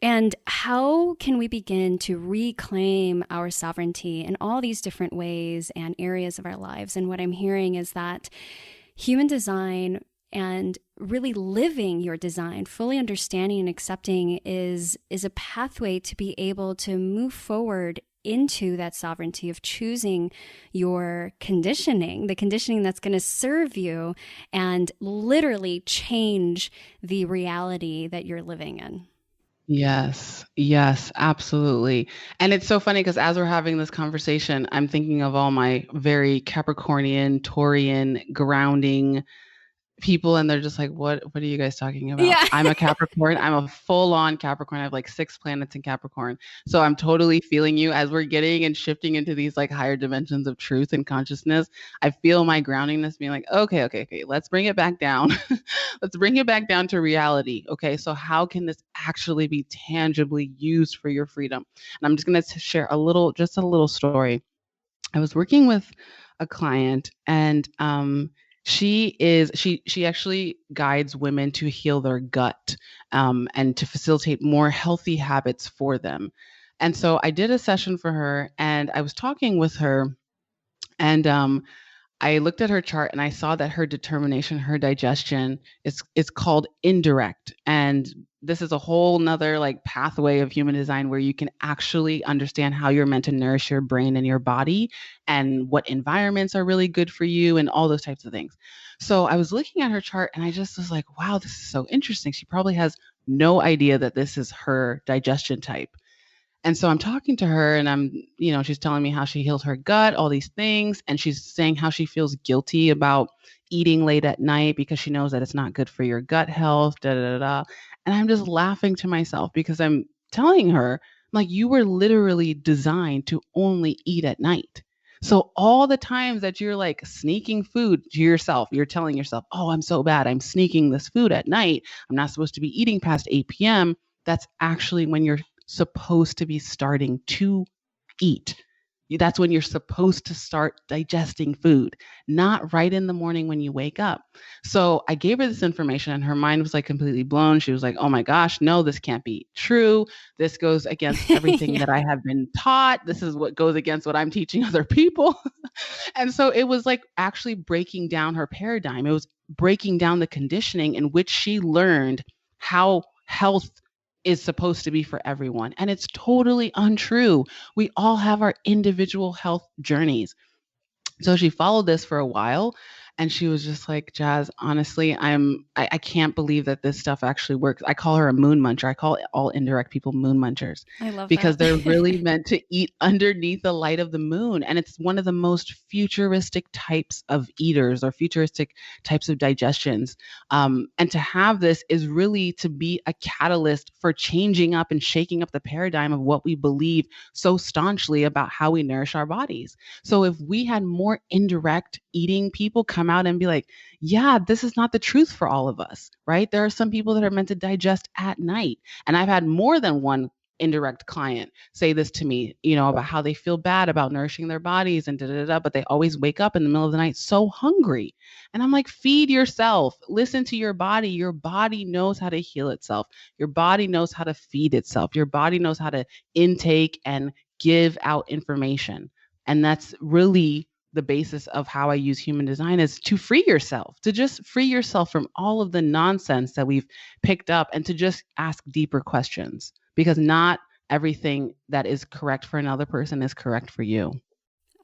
And how can we begin to reclaim our sovereignty in all these different ways and areas of our lives? And what I'm hearing is that human design and really living your design, fully understanding and accepting is a pathway to be able to move forward into that sovereignty of choosing your conditioning, the conditioning that's going to serve you and literally change the reality that you're living in. Yes, absolutely. And it's so funny because as we're having this conversation, I'm thinking of all my very Capricornian, Taurian, grounding people, and they're just like, what are you guys talking about? Yeah. I'm a Capricorn. I'm a full-on Capricorn. I have like 6 planets in Capricorn. So I'm totally feeling you as we're getting and shifting into these like higher dimensions of truth and consciousness. I feel my groundingness being like, okay, let's bring it back down. Let's bring it back down to reality. Okay, so how can this actually be tangibly used for your freedom? And I'm just going to share just a little story. I was working with a client, and she actually guides women to heal their gut, and to facilitate more healthy habits for them. And so I did a session for her, and I was talking with her, and I looked at her chart and I saw that her determination, her digestion is called indirect. And this is a whole nother like pathway of human design where you can actually understand how you're meant to nourish your brain and your body and what environments are really good for you and all those types of things. So I was looking at her chart and I just was like, wow, this is so interesting. She probably has no idea that this is her digestion type. And so I'm talking to her and she's telling me how she heals her gut, all these things. And she's saying how she feels guilty about eating late at night because she knows that it's not good for your gut health, da da da da. And I'm just laughing to myself because I'm telling her, like, you were literally designed to only eat at night. So all the times that you're like sneaking food to yourself, you're telling yourself, oh, I'm so bad. I'm sneaking this food at night. I'm not supposed to be eating past 8 p.m. That's actually when you're supposed to be starting to eat. That's when you're supposed to start digesting food, not right in the morning when you wake up. So I gave her this information and her mind was like completely blown. She was like, oh my gosh, no, this can't be true. This goes against everything Yeah. that I have been taught. This is what goes against what I'm teaching other people. And so it was like actually breaking down her paradigm. It was breaking down the conditioning in which she learned how health is supposed to be for everyone. And it's totally untrue. We all have our individual health journeys. So she followed this for a while and she was just like, Jas, honestly, I can't believe that this stuff actually works. I call her a moon muncher. I call all indirect people moon munchers I love because that. they're really meant to eat underneath the light of the moon. And it's one of the most futuristic types of eaters or futuristic types of digestions. And to have this is really to be a catalyst for changing up and shaking up the paradigm of what we believe so staunchly about how we nourish our bodies. So if we had more indirect eating people come out and be like, yeah, this is not the truth for all of us, right? There are some people that are meant to digest at night. And I've had more than one indirect client say this to me, about how they feel bad about nourishing their bodies and da da da, but they always wake up in the middle of the night so hungry. And I'm like, feed yourself, listen to your body. Your body knows how to heal itself. Your body knows how to feed itself. Your body knows how to intake and give out information. And that's really the basis of how I use human design is to free yourself, to just free yourself from all of the nonsense that we've picked up and to just ask deeper questions because not everything that is correct for another person is correct for you.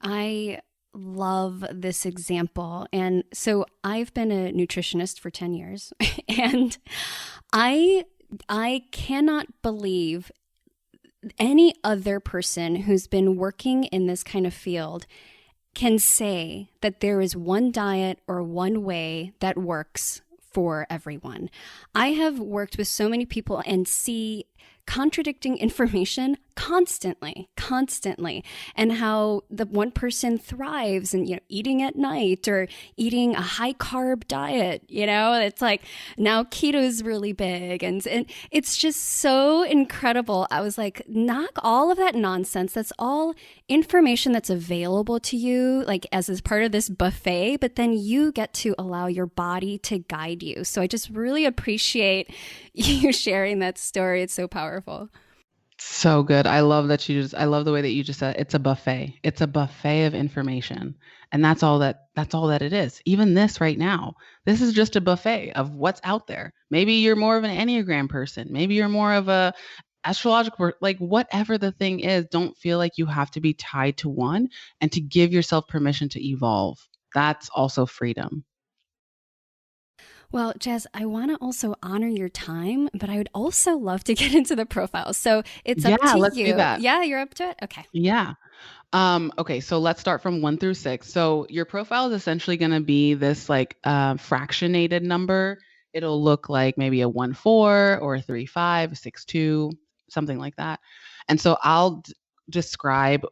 I love this example. And so I've been a nutritionist for 10 years and I cannot believe any other person who's been working in this kind of field can say that there is one diet or one way that works for everyone. I have worked with so many people and see contradicting information constantly, and how the one person thrives and, eating at night or eating a high carb diet, it's like now keto is really big and it's just so incredible. I was like, knock all of that nonsense. That's all information that's available to you, like as part of this buffet, but then you get to allow your body to guide you. So I just really appreciate you sharing that story. It's so powerful. So good. I love I love the way that you just said it's a buffet. It's a buffet of information. And that's all that it is. Even this right now, this is just a buffet of what's out there. Maybe you're more of an Enneagram person. Maybe you're more of a astrological, like whatever the thing is, don't feel like you have to be tied to one and to give yourself permission to evolve. That's also freedom. Well, Jas, I want to also honor your time, but I would also love to get into the profile. So it's up Yeah, to let's do you. that. Yeah, you're up to it? Okay. Yeah. Okay, so let's start from 1 through 6. So your profile is essentially going to be this like fractionated number. It'll look like maybe a 1-4 or a 3-5, a 6-2, something like that. And so I'll describe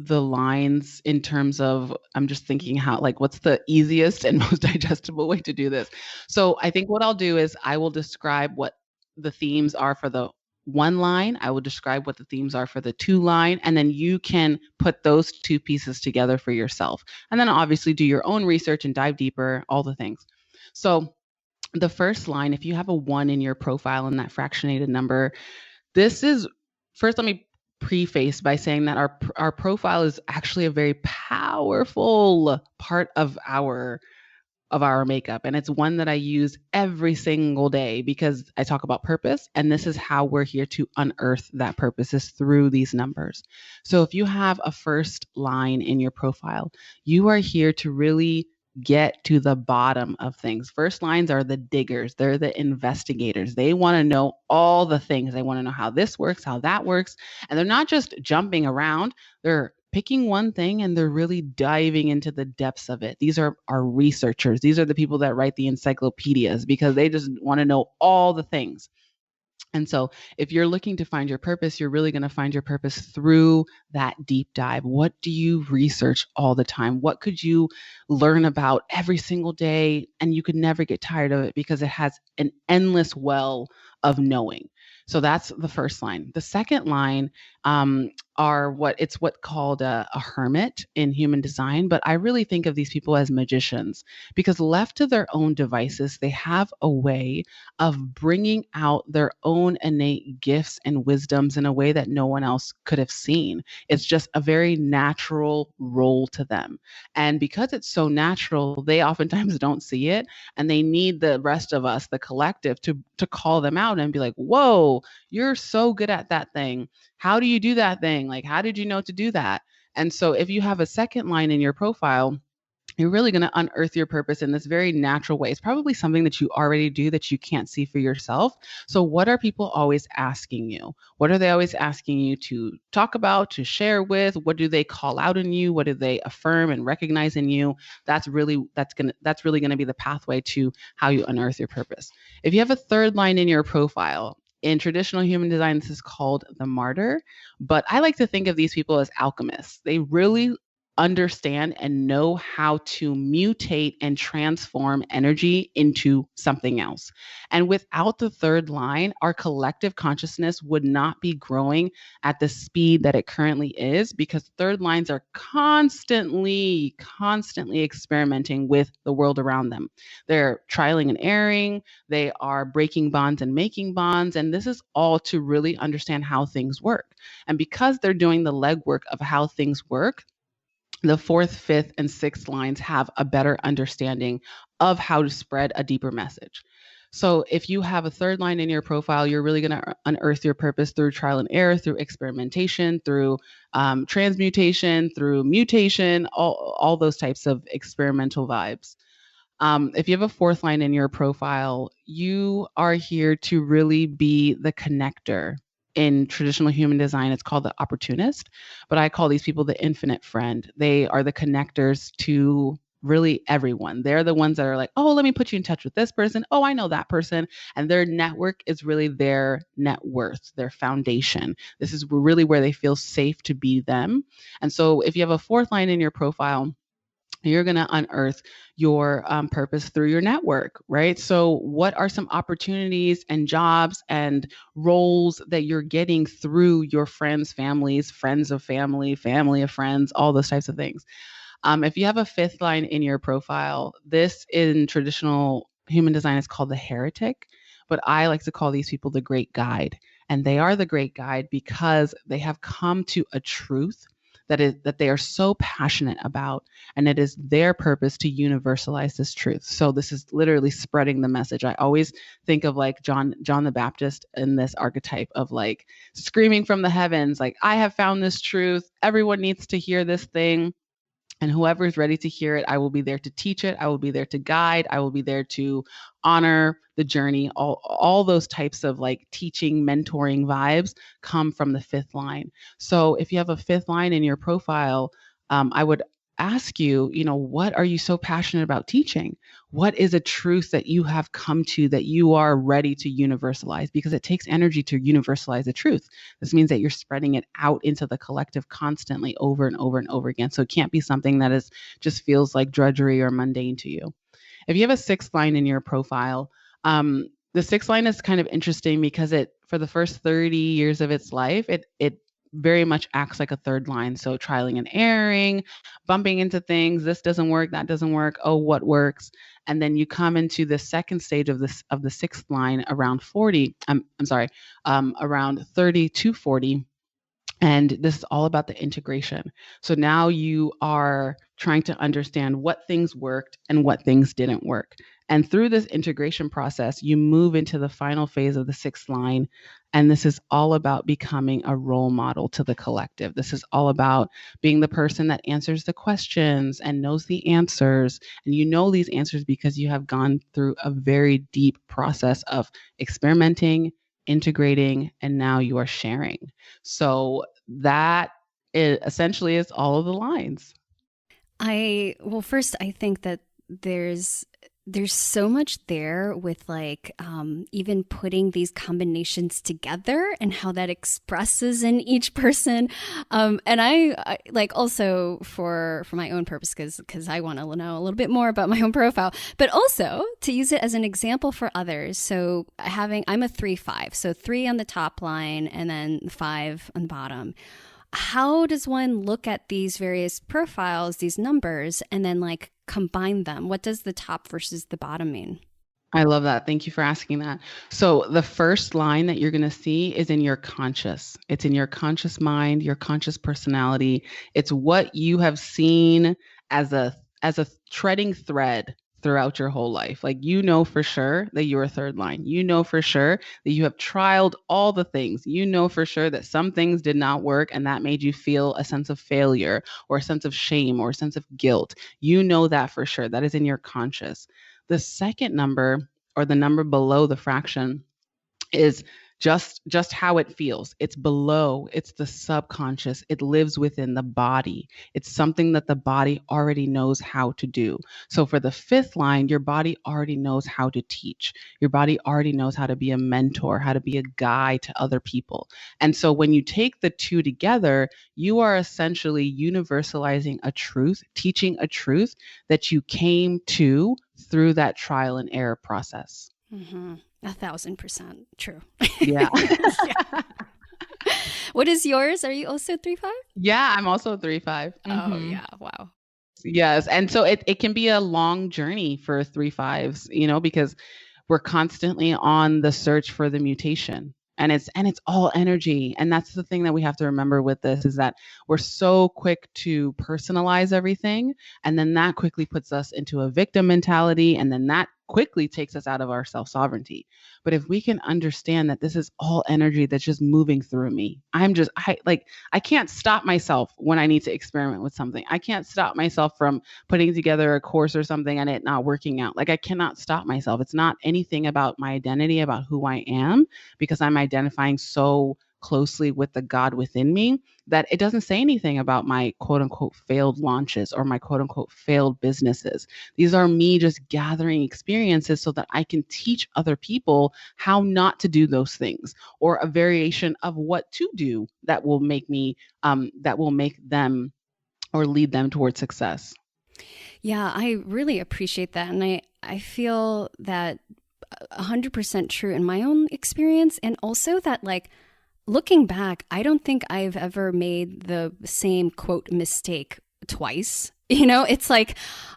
the lines in terms of I'm just thinking how like what's the easiest and most digestible way to do this. So I think what I'll do is I will describe what the themes are for the one line. I will describe what the themes are for the two line, and then you can put those two pieces together for yourself. And then obviously do your own research and dive deeper, all the things. So the first line, if you have a 1 in your profile in that fractionated number, this is first let me preface by saying that our profile is actually a very powerful part of our makeup, and it's one that I use every single day because I talk about purpose, and this is how we're here to unearth that purpose is through these numbers. So if you have a first line in your profile, you are here to really get to the bottom of things. First lines are the diggers, they're the investigators. They want to know all the things. They want to know how this works, how that works. And they're not just jumping around, they're picking one thing and they're really diving into the depths of it. These are our researchers. These are the people that write the encyclopedias because they just want to know all the things. And so, if you're looking to find your purpose, you're really going to find your purpose through that deep dive. What do you research all the time? What could you learn about every single day? And you could never get tired of it because it has an endless well of knowing. So, that's the first line. The second line, are what called a hermit in human design, but I really think of these people as magicians because left to their own devices, they have a way of bringing out their own innate gifts and wisdoms in a way that no one else could have seen. It's just a very natural role to them. And because it's so natural, they oftentimes don't see it and they need the rest of us, the collective, to call them out and be like, "Whoa, you're so good at that thing. How do you do that thing? Like, how did you know to do that?" And so if you have a second line in your profile, you're really going to unearth your purpose in this very natural way. It's probably something that you already do that you can't see for yourself. So, what are people always asking you? What are they always asking you to talk about, to share with? What do they call out in you? What do they affirm and recognize in you? That's really going to be the pathway to how you unearth your purpose. If you have a third line in your profile, in traditional human design, this is called the martyr, but I like to think of these people as alchemists. They really understand and know how to mutate and transform energy into something else. And without the third line, our collective consciousness would not be growing at the speed that it currently is because third lines are constantly experimenting with the world around them. They're trialing and erring, they are breaking bonds and making bonds, and this is all to really understand how things work. And because they're doing the legwork of how things work, the fourth, fifth, and sixth lines have a better understanding of how to spread a deeper message. So if you have a third line in your profile, you're really going to unearth your purpose through trial and error, through experimentation, through transmutation, through mutation, all those types of experimental vibes. If you have a fourth line in your profile, you are here to really be the connector. In traditional human design, it's called the opportunist, but I call these people the infinite friend. They are the connectors to really everyone. They're the ones that are like, "Oh, let me put you in touch with this person. Oh, I know that person." And their network is really their net worth, their foundation. This is really where they feel safe to be them. And so if you have a fourth line in your profile, you're going to unearth your purpose through your network, right? So, what are some opportunities and jobs and roles that you're getting through your friends, families, friends of family, family of friends, all those types of things? If you have a fifth line in your profile, this in traditional human design is called the heretic, but I like to call these people the great guide. And they are the great guide because they have come to a truth that they are so passionate about, and it is their purpose to universalize this truth. So this is literally spreading the message. I always think of like John the Baptist in this archetype of like screaming from the heavens, like, "I have found this truth. Everyone needs to hear this thing. And whoever is ready to hear it, I will be there to teach it. I will be there to guide. I will be there to honor the journey." All those types of like teaching, mentoring vibes come from the fifth line. So if you have a fifth line in your profile, I would ask you, what are you so passionate about teaching? What is a truth that you have come to that you are ready to universalize? Because it takes energy to universalize a truth. This means that you're spreading it out into the collective constantly over and over and over again. So it can't be something that is just feels like drudgery or mundane to you. If you have a sixth line in your profile, the sixth line is kind of interesting because for the first 30 years of its life, it very much acts like a third line. So trialing and erroring, bumping into things. This doesn't work. That doesn't work. Oh, what works? And then you come into the second stage of the sixth line around 40. Around 30 to 40. And this is all about the integration. So now you are trying to understand what things worked and what things didn't work. And through this integration process, you move into the final phase of the sixth line. And this is all about becoming a role model to the collective. This is all about being the person that answers the questions and knows the answers. And you know these answers because you have gone through a very deep process of experimenting, integrating, and now you are sharing. So that essentially is all of the lines. First, I think that there's so much there with like even putting these combinations together and how that expresses in each person. And I like also for my own purpose, because I want to know a little bit more about my own profile, but also to use it as an example for others. So I'm a 3-5, so 3 on the top line and then 5 on the bottom. How does one look at these various profiles, these numbers, and then like combine them? What does the top versus the bottom mean? I love that. Thank you for asking that. So the first line that you're going to see is in your conscious. It's in your conscious mind, your conscious personality. It's what you have seen as a treading thread throughout your whole life. Like you know for sure that you're a third line. You know for sure that you have trialed all the things. You know for sure that some things did not work and that made you feel a sense of failure or a sense of shame or a sense of guilt. You know that for sure. That is in your conscious. The second number, or the number below the fraction, is just how it feels. It's below, it's the subconscious. It lives within the body. It's something that the body already knows how to do. So for the fifth line, your body already knows how to teach. Your body already knows how to be a mentor, how to be a guide to other people. And so when you take the two together, you are essentially universalizing a truth, teaching a truth that you came to through that trial and error process. Mm-hmm. 1,000% true. Yeah. Yeah. What is yours? Are you also 3/5? Yeah, I'm also 3/5. Oh, yeah. Wow. Yes. And so it can be a long journey for 3/5s, because we're constantly on the search for the mutation. And it's all energy. And that's the thing that we have to remember with this, is that we're so quick to personalize everything. And then that quickly puts us into a victim mentality. And then that quickly takes us out of our self-sovereignty. But if we can understand that this is all energy that's just moving through me, I can't stop myself when I need to experiment with something. I can't stop myself from putting together a course or something and it not working out. Like I cannot stop myself. It's not anything about my identity, about who I am, because I'm identifying so closely with the God within me that it doesn't say anything about my quote unquote failed launches or my quote unquote failed businesses. These are me just gathering experiences so that I can teach other people how not to do those things, or a variation of what to do that will make them or lead them towards success. Yeah, I really appreciate that. And I feel that 100% true in my own experience. And also that, like, looking back, I don't think I've ever made the same quote mistake twice. It's like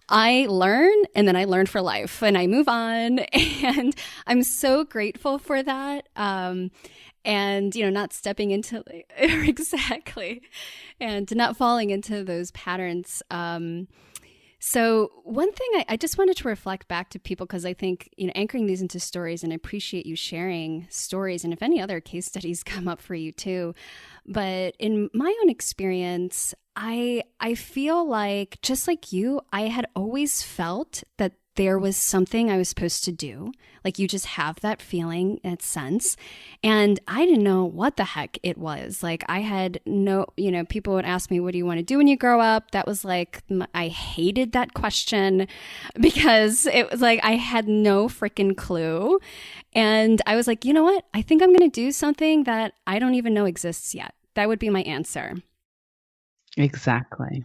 I learn and then I learn for life and I move on. And I'm so grateful for that. And, not stepping into exactly, and not falling into those patterns. So one thing I just wanted to reflect back to people, because I think, anchoring these into stories, and I appreciate you sharing stories, and if any other case studies come up for you too. But in my own experience, I feel like, just like you, I had always felt that there was something I was supposed to do. Like, you just have that feeling, that sense. And I didn't know what the heck it was. Like, I had people would ask me, what do you want to do when you grow up? That was like, I hated that question, because it was like, I had no freaking clue. And I was like, you know what? I think I'm going to do something that I don't even know exists yet. That would be my answer. Exactly.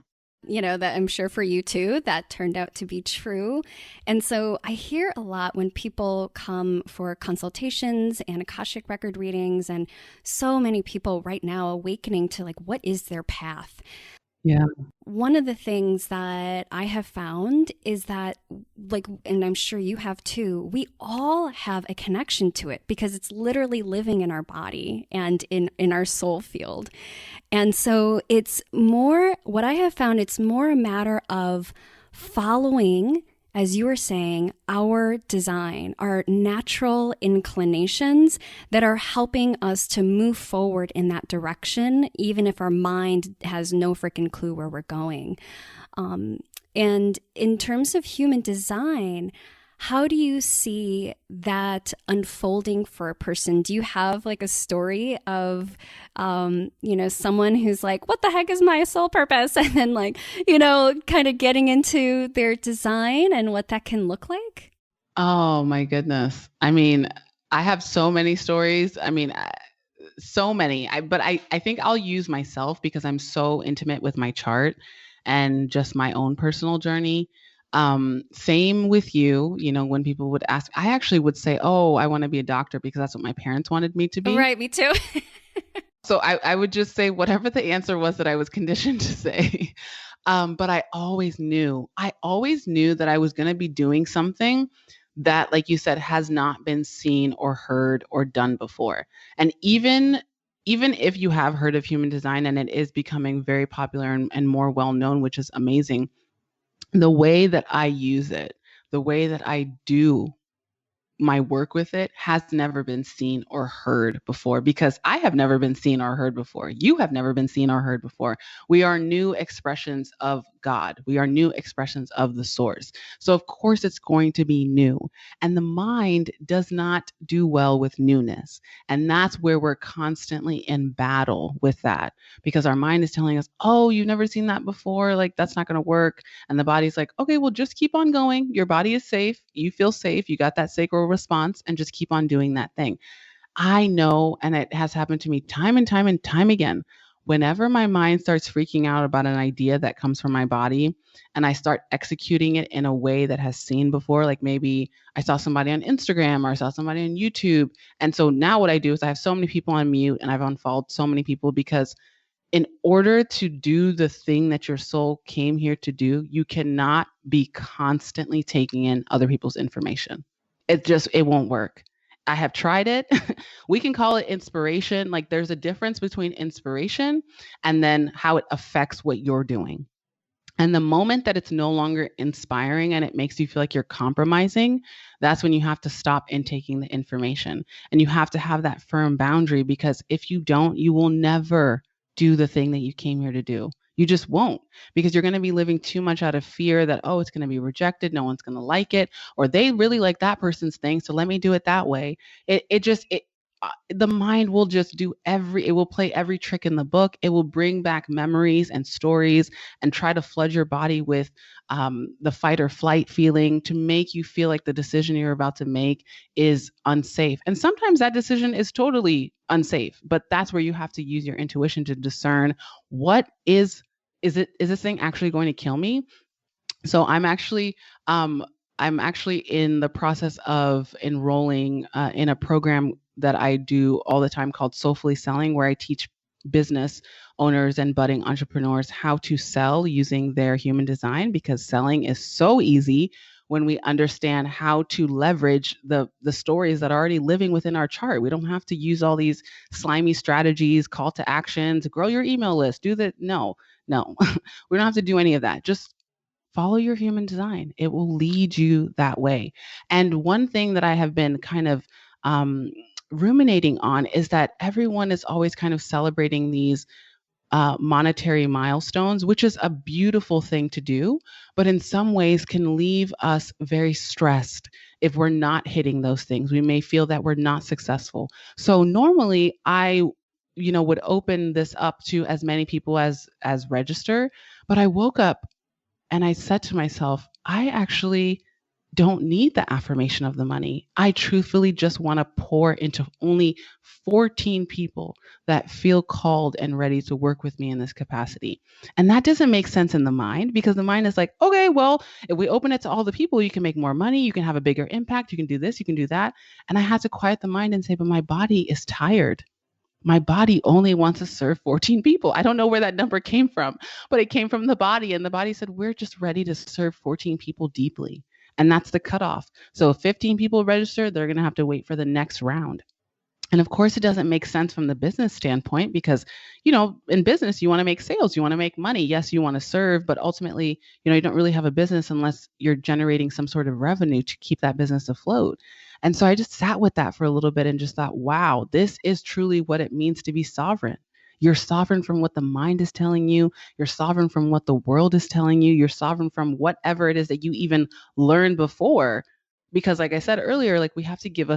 That I'm sure for you too, that turned out to be true. And so I hear a lot when people come for consultations and Akashic record readings, and so many people right now awakening to, like, what is their path? Yeah. One of the things that I have found is that, like, and I'm sure you have too, we all have a connection to it, because it's literally living in our body and in our soul field. And so it's more, what I have found, it's more a matter of following, as you were saying, our design, our natural inclinations that are helping us to move forward in that direction, even if our mind has no freaking clue where we're going. And in terms of human design, how do you see that unfolding for a person? Do you have like a story of, someone who's like, what the heck is my soul purpose? And then kind of getting into their design and what that can look like? Oh my goodness. I mean, I have so many stories. I mean, so many. But I think I'll use myself, because I'm so intimate with my chart and just my own personal journey. Same with you, when people would ask, I actually would say, oh, I want to be a doctor because that's what my parents wanted me to be. Right. Me too. So I would just say whatever the answer was that I was conditioned to say. But I always knew that I was going to be doing something that, like you said, has not been seen or heard or done before. And even if you have heard of human design and it is becoming very popular and more well known, which is amazing, the way that I use it, the way that I do my work with it has never been seen or heard before because I have never been seen or heard before. You have never been seen or heard before. We are new expressions of God. We are new expressions of the source. So, of course, it's going to be new. And the mind does not do well with newness. And that's where we're constantly in battle with that because our mind is telling us, oh, you've never seen that before. Like, that's not going to work. And the body's like, okay, well, just keep on going. Your body is safe. You feel safe. You got that sacral response and just keep on doing that thing. I know, and it has happened to me time and time and time again. Whenever my mind starts freaking out about an idea that comes from my body and I start executing it in a way that has seen before, like maybe I saw somebody on Instagram or I saw somebody on YouTube. And so now what I do is I have so many people on mute and I've unfollowed so many people because in order to do the thing that your soul came here to do, you cannot be constantly taking in other people's information. It won't work. I have tried it. We can call it inspiration. Like there's a difference between inspiration and then how it affects what you're doing. And the moment that it's no longer inspiring and it makes you feel like you're compromising, that's when you have to stop intaking the information. And you have to have that firm boundary because if you don't, you will never do the thing that you came here to do. You just won't because you're going to be living too much out of fear that, oh, it's going to be rejected. No one's going to like it. Or they really like that person's thing. So let me do it that way. The mind will just it will play every trick in the book. It will bring back memories and stories and try to flood your body with the fight or flight feeling to make you feel like the decision you're about to make is unsafe. And sometimes that decision is totally unsafe, but that's where you have to use your intuition to discern what is this thing actually going to kill me? So I'm actually in the process of enrolling in a program that I do all the time called Soulfully Selling, where I teach business owners and budding entrepreneurs how to sell using their human design because selling is so easy when we understand how to leverage the stories that are already living within our chart. We don't have to use all these slimy strategies, call to actions, grow your email list, do that. No, no. We don't have to do any of that. Just follow your human design. It will lead you that way. And one thing that I have been kind of ruminating on is that everyone is always kind of celebrating these monetary milestones, which is a beautiful thing to do, but in some ways can leave us very stressed if we're not hitting those things. We may feel that we're not successful. So normally I would open this up to as many people as register, but I woke up and I said to myself, I actually don't need the affirmation of the money. I truthfully just want to pour into only 14 people that feel called and ready to work with me in this capacity. And that doesn't make sense in the mind because the mind is like, okay, well, if we open it to all the people, you can make more money, you can have a bigger impact, you can do this, you can do that. And I had to quiet the mind and say, but my body is tired. My body only wants to serve 14 people. I don't know where that number came from, but it came from the body. And the body said, we're just ready to serve 14 people deeply. And that's the cutoff. So if 15 people register, they're going to have to wait for the next round. And of course, it doesn't make sense from the business standpoint because, in business, you want to make sales, you want to make money. Yes, you want to serve, but ultimately, you don't really have a business unless you're generating some sort of revenue to keep that business afloat. And so I just sat with that for a little bit and just thought, wow, this is truly what it means to be sovereign. You're sovereign from what the mind is telling you. You're sovereign from what the world is telling you. You're sovereign from whatever it is that you even learned before. Because like I said earlier, like we have to give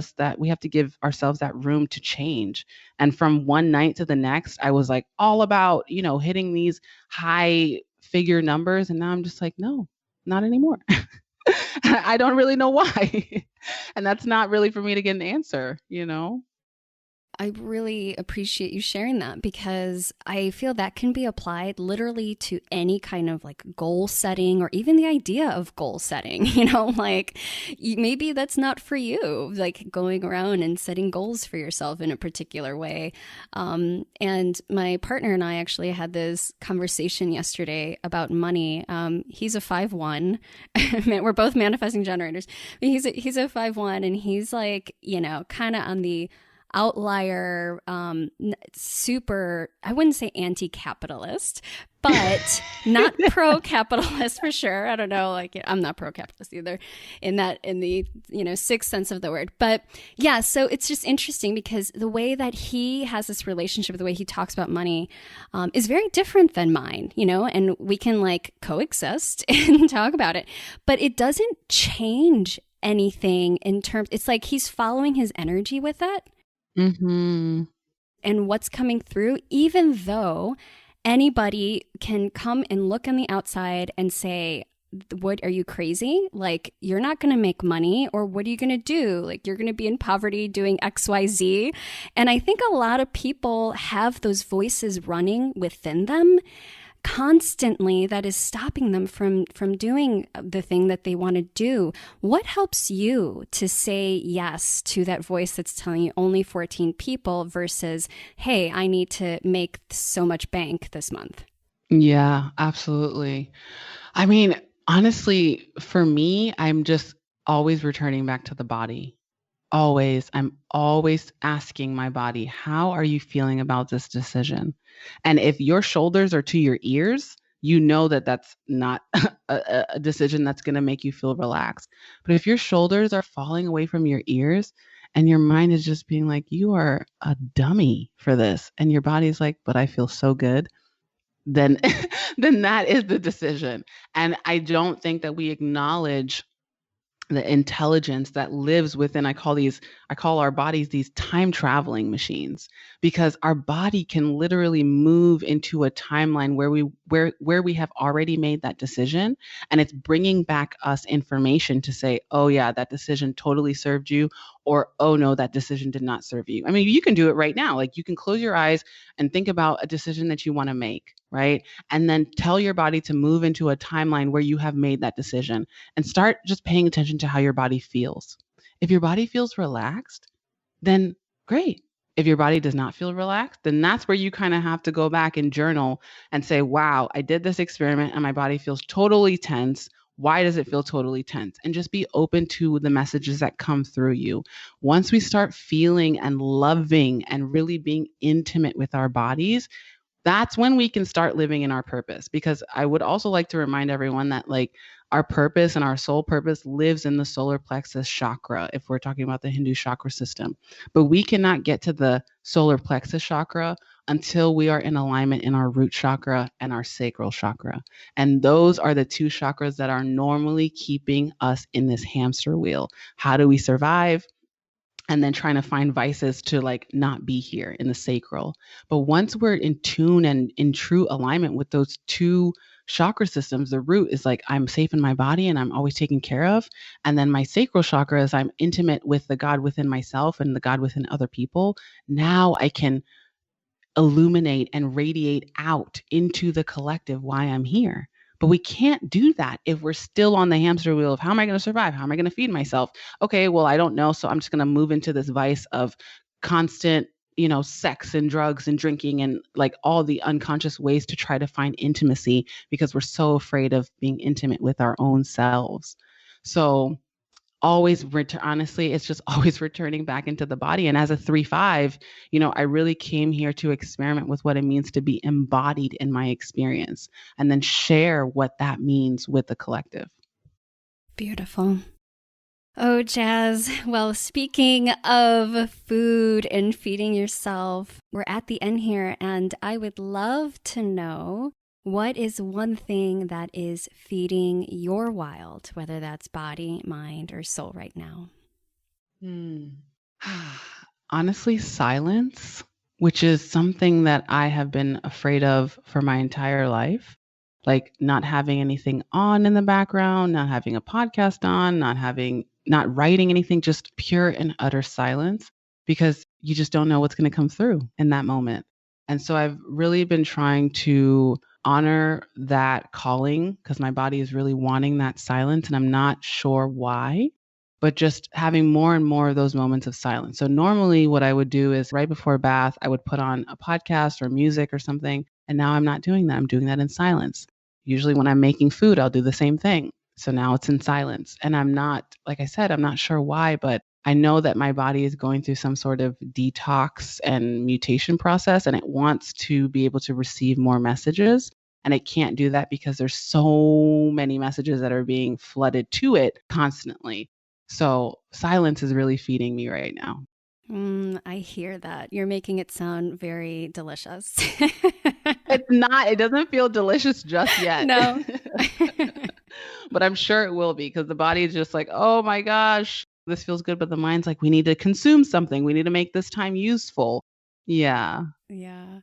ourselves that room to change. And from one night to the next, I was like all about, hitting these high figure numbers. And now I'm just like, no, not anymore. I don't really know why. And that's not really for me to get an answer. I really appreciate you sharing that because I feel that can be applied literally to any kind of like goal setting or even the idea of goal setting. Like maybe that's not for you, like going around and setting goals for yourself in a particular way. And my partner and I actually had this conversation yesterday about money. He's a 5-1. We're both manifesting generators. He's a 5-1, and he's like, kind of on the outlier, super, I wouldn't say anti-capitalist, but not pro-capitalist for sure. I don't know, like I'm not pro-capitalist either in the sixth sense of the word. But yeah, so it's just interesting because the way that he has this relationship, the way he talks about money, is very different than mine, and we can like coexist and talk about it, but it doesn't change anything in terms, it's like he's following his energy with it. Mm-hmm. And what's coming through, even though anybody can come and look on the outside and say, what, are you crazy? Like, you're not going to make money, or what are you going to do? Like, you're going to be in poverty doing XYZ. And I think a lot of people have those voices running within them constantly that is stopping them from doing the thing that they want to do. What helps you to say yes to that voice that's telling you only 14 people versus, hey, I need to make so much bank this month? Yeah, absolutely. I mean, honestly, for me, I'm just always returning back to the body. Always. I'm always asking my body, how are you feeling about this decision? And if your shoulders are to your ears, you know that that's not a decision that's going to make you feel relaxed. But if your shoulders are falling away from your ears and your mind is just being like, you are a dummy for this, and your body's like, but I feel so good, then then that is the decision. And I don't think that we acknowledge the intelligence that lives within, I call our bodies these time traveling machines, because our body can literally move into a timeline where we have already made that decision, and it's bringing back us information to say, oh yeah, that decision totally served you, or oh no, that decision did not serve you. I mean, you can do it right now. Like, you can close your eyes and think about a decision that you want to make, right? And then tell your body to move into a timeline where you have made that decision, and start just paying attention to how your body feels. If your body feels relaxed, then great. If your body does not feel relaxed, then that's where you kind of have to go back and journal and say, wow, I did this experiment and my body feels totally tense. Why does it feel totally tense? And just be open to the messages that come through you. Once we start feeling and loving and really being intimate with our bodies, that's when we can start living in our purpose. Because I would also like to remind everyone that, like, our purpose and our soul purpose lives in the solar plexus chakra, if we're talking about the Hindu chakra system. But we cannot get to the solar plexus chakra until we are in alignment in our root chakra and our sacral chakra. And those are the two chakras that are normally keeping us in this hamster wheel. How do we survive? And then trying to find vices to like not be here in the sacral. But once we're in tune and in true alignment with those two chakra systems, the root is like, I'm safe in my body and I'm always taken care of. And then my sacral chakra is, I'm intimate with the God within myself and the God within other people. Now I can illuminate and radiate out into the collective why I'm here. But we can't do that if we're still on the hamster wheel of, how am I going to survive? How am I going to feed myself? Okay, well, I don't know. So I'm just going to move into this vice of constant, sex and drugs and drinking and like all the unconscious ways to try to find intimacy, because we're so afraid of being intimate with our own selves. So honestly, it's just always returning back into the body. And as a 3/5, I really came here to experiment with what it means to be embodied in my experience, and then share what that means with the collective. Beautiful. Oh, Jas. Well, speaking of food and feeding yourself, we're at the end here, and I would love to know, what is one thing that is feeding your wild, whether that's body, mind, or soul right now? Honestly, silence, which is something that I have been afraid of for my entire life. Like, not having anything on in the background, not having a podcast on, not writing anything, just pure and utter silence. Because you just don't know what's going to come through in that moment. And so I've really been trying to honor that calling because my body is really wanting that silence and I'm not sure why, but just having more and more of those moments of silence. So normally what I would do is right before a bath, I would put on a podcast or music or something. And now I'm not doing that. I'm doing that in silence. Usually when I'm making food, I'll do the same thing. So now it's in silence. And I'm not, like I said, I'm not sure why, but I know that my body is going through some sort of detox and mutation process, and it wants to be able to receive more messages. And it can't do that because there's so many messages that are being flooded to it constantly. So silence is really feeding me right now. I hear that. You're making it sound very delicious. It's not, it doesn't feel delicious just yet. No. But I'm sure it will be because the body is just like, oh my gosh, this feels good. But the mind's like, we need to consume something. We need to make this time useful. Yeah. Yeah.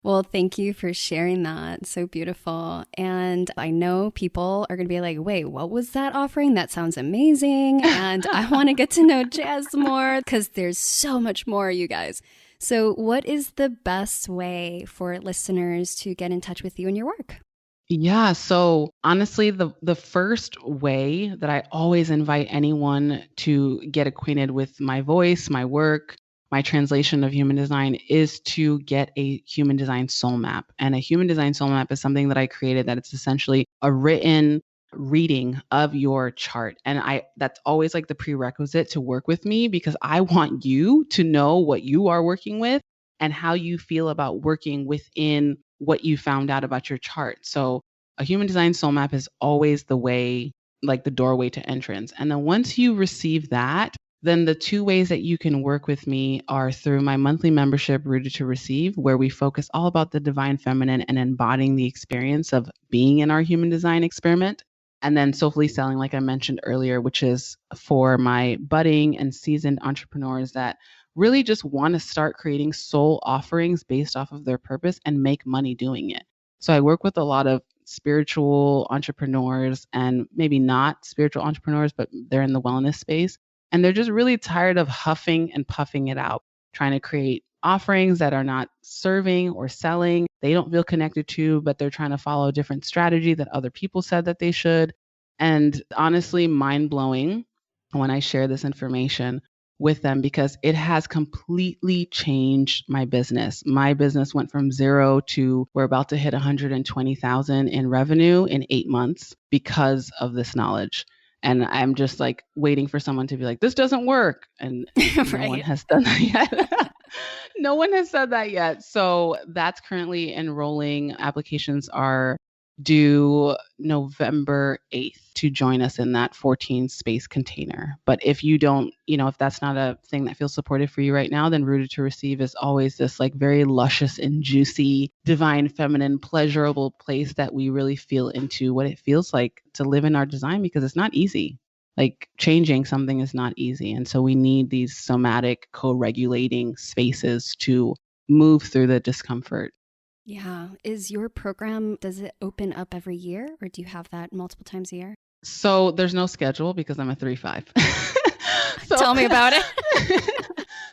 Well, thank you for sharing that. So beautiful. And I know people are going to be like, wait, what was that offering? That sounds amazing. And I want to get to know Jas more because there's so much more, you guys. So what is the best way for listeners to get in touch with you and your work? Yeah. So honestly, the first way that I always invite anyone to get acquainted with my voice, my work, my translation of human design is to get a human design soul map. And a human design soul map is something that I created that it's essentially a written reading of your chart. And that's always like the prerequisite to work with me because I want you to know what you are working with and how you feel about working within what you found out about your chart. So a human design soul map is always the way, like the doorway to entrance. And then once you receive that, then the two ways that you can work with me are through my monthly membership, Rooted to Receive, where we focus all about the divine feminine and embodying the experience of being in our human design experiment. And then Soulfully Selling, like I mentioned earlier, which is for my budding and seasoned entrepreneurs that really just want to start creating soul offerings based off of their purpose and make money doing it. So I work with a lot of spiritual entrepreneurs and maybe not spiritual entrepreneurs, but they're in the wellness space. And they're just really tired of huffing and puffing it out, trying to create offerings that are not serving or selling. They don't feel connected to, but they're trying to follow a different strategy that other people said that they should. And honestly, mind blowing when I share this information with them because it has completely changed my business. My business went from zero to we're about to hit 120,000 in revenue in 8 months because of this knowledge. And I'm just like waiting for someone to be like, this doesn't work. And Right. No one has done that yet. No one has said that yet. So that's currently enrolling. Applications are due November 8th to join us in that 14 space container. But if you don't, if that's not a thing that feels supportive for you right now, then Rooted to Receive is always this like very luscious and juicy, divine, feminine, pleasurable place that we really feel into what it feels like to live in our design because it's not easy. Like changing something is not easy. And so we need these somatic co-regulating spaces to move through the discomfort. Yeah. Is your program, does it open up every year or do you have that multiple times a year? So there's no schedule because I'm a 3/5. So, Tell me about it.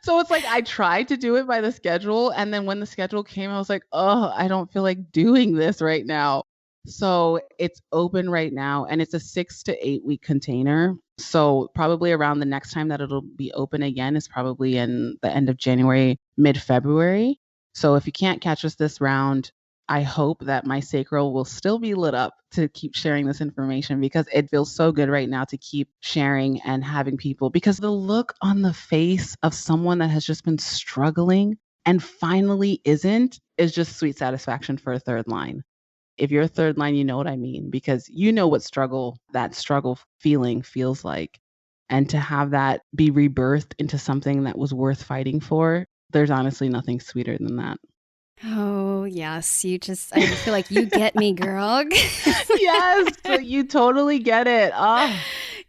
So it's like I tried to do it by the schedule. And then when the schedule came, I was like, oh, I don't feel like doing this right now. So it's open right now and it's a 6 to 8 week container. So probably around the next time that it'll be open again is probably in the end of January, mid-February. So if you can't catch us this round, I hope that my sacral will still be lit up to keep sharing this information because it feels so good right now to keep sharing and having people because the look on the face of someone that has just been struggling and finally isn't is just sweet satisfaction for a third line. If you're a third line, you know what I mean, because you know what that struggle feeling feels like. And to have that be rebirthed into something that was worth fighting for, there's honestly nothing sweeter than that. Oh, yes. I feel like you get me, girl. Yes, you totally get it. Oh,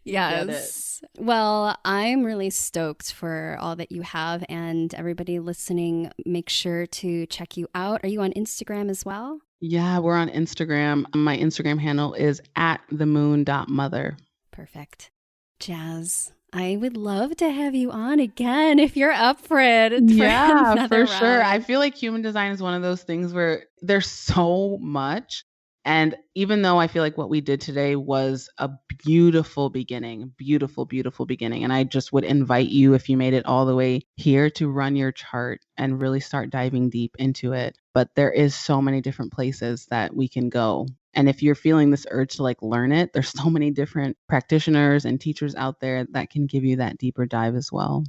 yes. Well, I'm really stoked for all that you have, and everybody listening, make sure to check you out. Are you on Instagram as well? Yeah, we're on Instagram. My Instagram handle is @themoon.mother. Perfect. Jas, I would love to have you on again if you're up for it. Yeah, for Another sure. I round. feel like human design is one of those things where there's so much. And even though I feel like what we did today was a beautiful beginning, beautiful, beautiful beginning. And I just would invite you, if you made it all the way here, to run your chart and really start diving deep into it. But there is so many different places that we can go. And if you're feeling this urge to like learn it, there's so many different practitioners and teachers out there that can give you that deeper dive as well.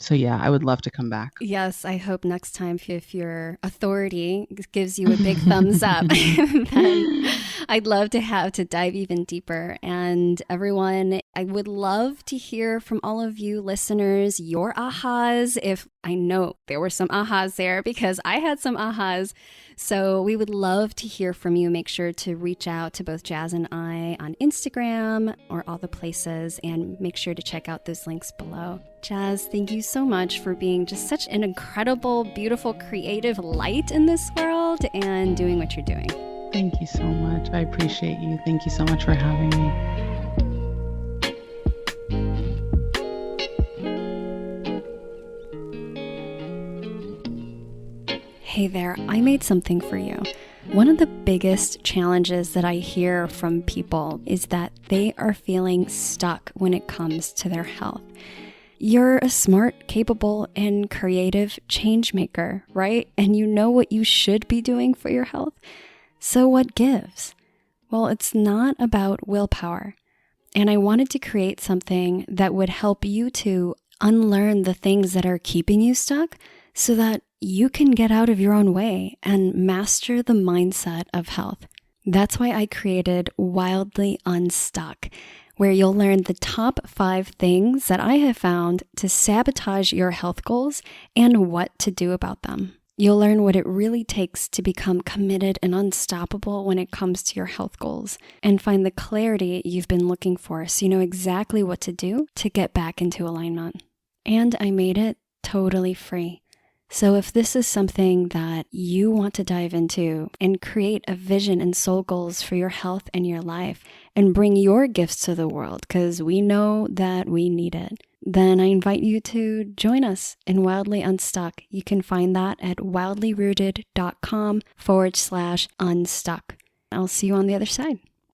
So yeah, I would love to come back. Yes, I hope next time if your authority gives you a big thumbs up, then I'd love to have to dive even deeper. And everyone, I would love to hear from all of you listeners, your ahas. If I know there were some ahas there because I had some ahas. So we would love to hear from you. Make sure to reach out to both Jas and I on Instagram or all the places, and make sure to check out those links below. Jas, thank you so much for being just such an incredible, beautiful, creative light in this world and doing what you're doing. Thank you so much. I appreciate you. Thank you so much for having me. Hey there, I made something for you. One of the biggest challenges that I hear from people is that they are feeling stuck when it comes to their health. You're a smart, capable, and creative change maker, right? And you know what you should be doing for your health. So what gives? Well, it's not about willpower. And I wanted to create something that would help you to unlearn the things that are keeping you stuck so that you can get out of your own way and master the mindset of health. That's why I created Wildly Unstuck, where you'll learn the top 5 things that I have found to sabotage your health goals and what to do about them. You'll learn what it really takes to become committed and unstoppable when it comes to your health goals, and find the clarity you've been looking for so you know exactly what to do to get back into alignment. And I made it totally free. So if this is something that you want to dive into and create a vision and soul goals for your health and your life and bring your gifts to the world, because we know that we need it, then I invite you to join us in Wildly Unstuck. You can find that at wildlyrooted.com/unstuck. I'll see you on the other side.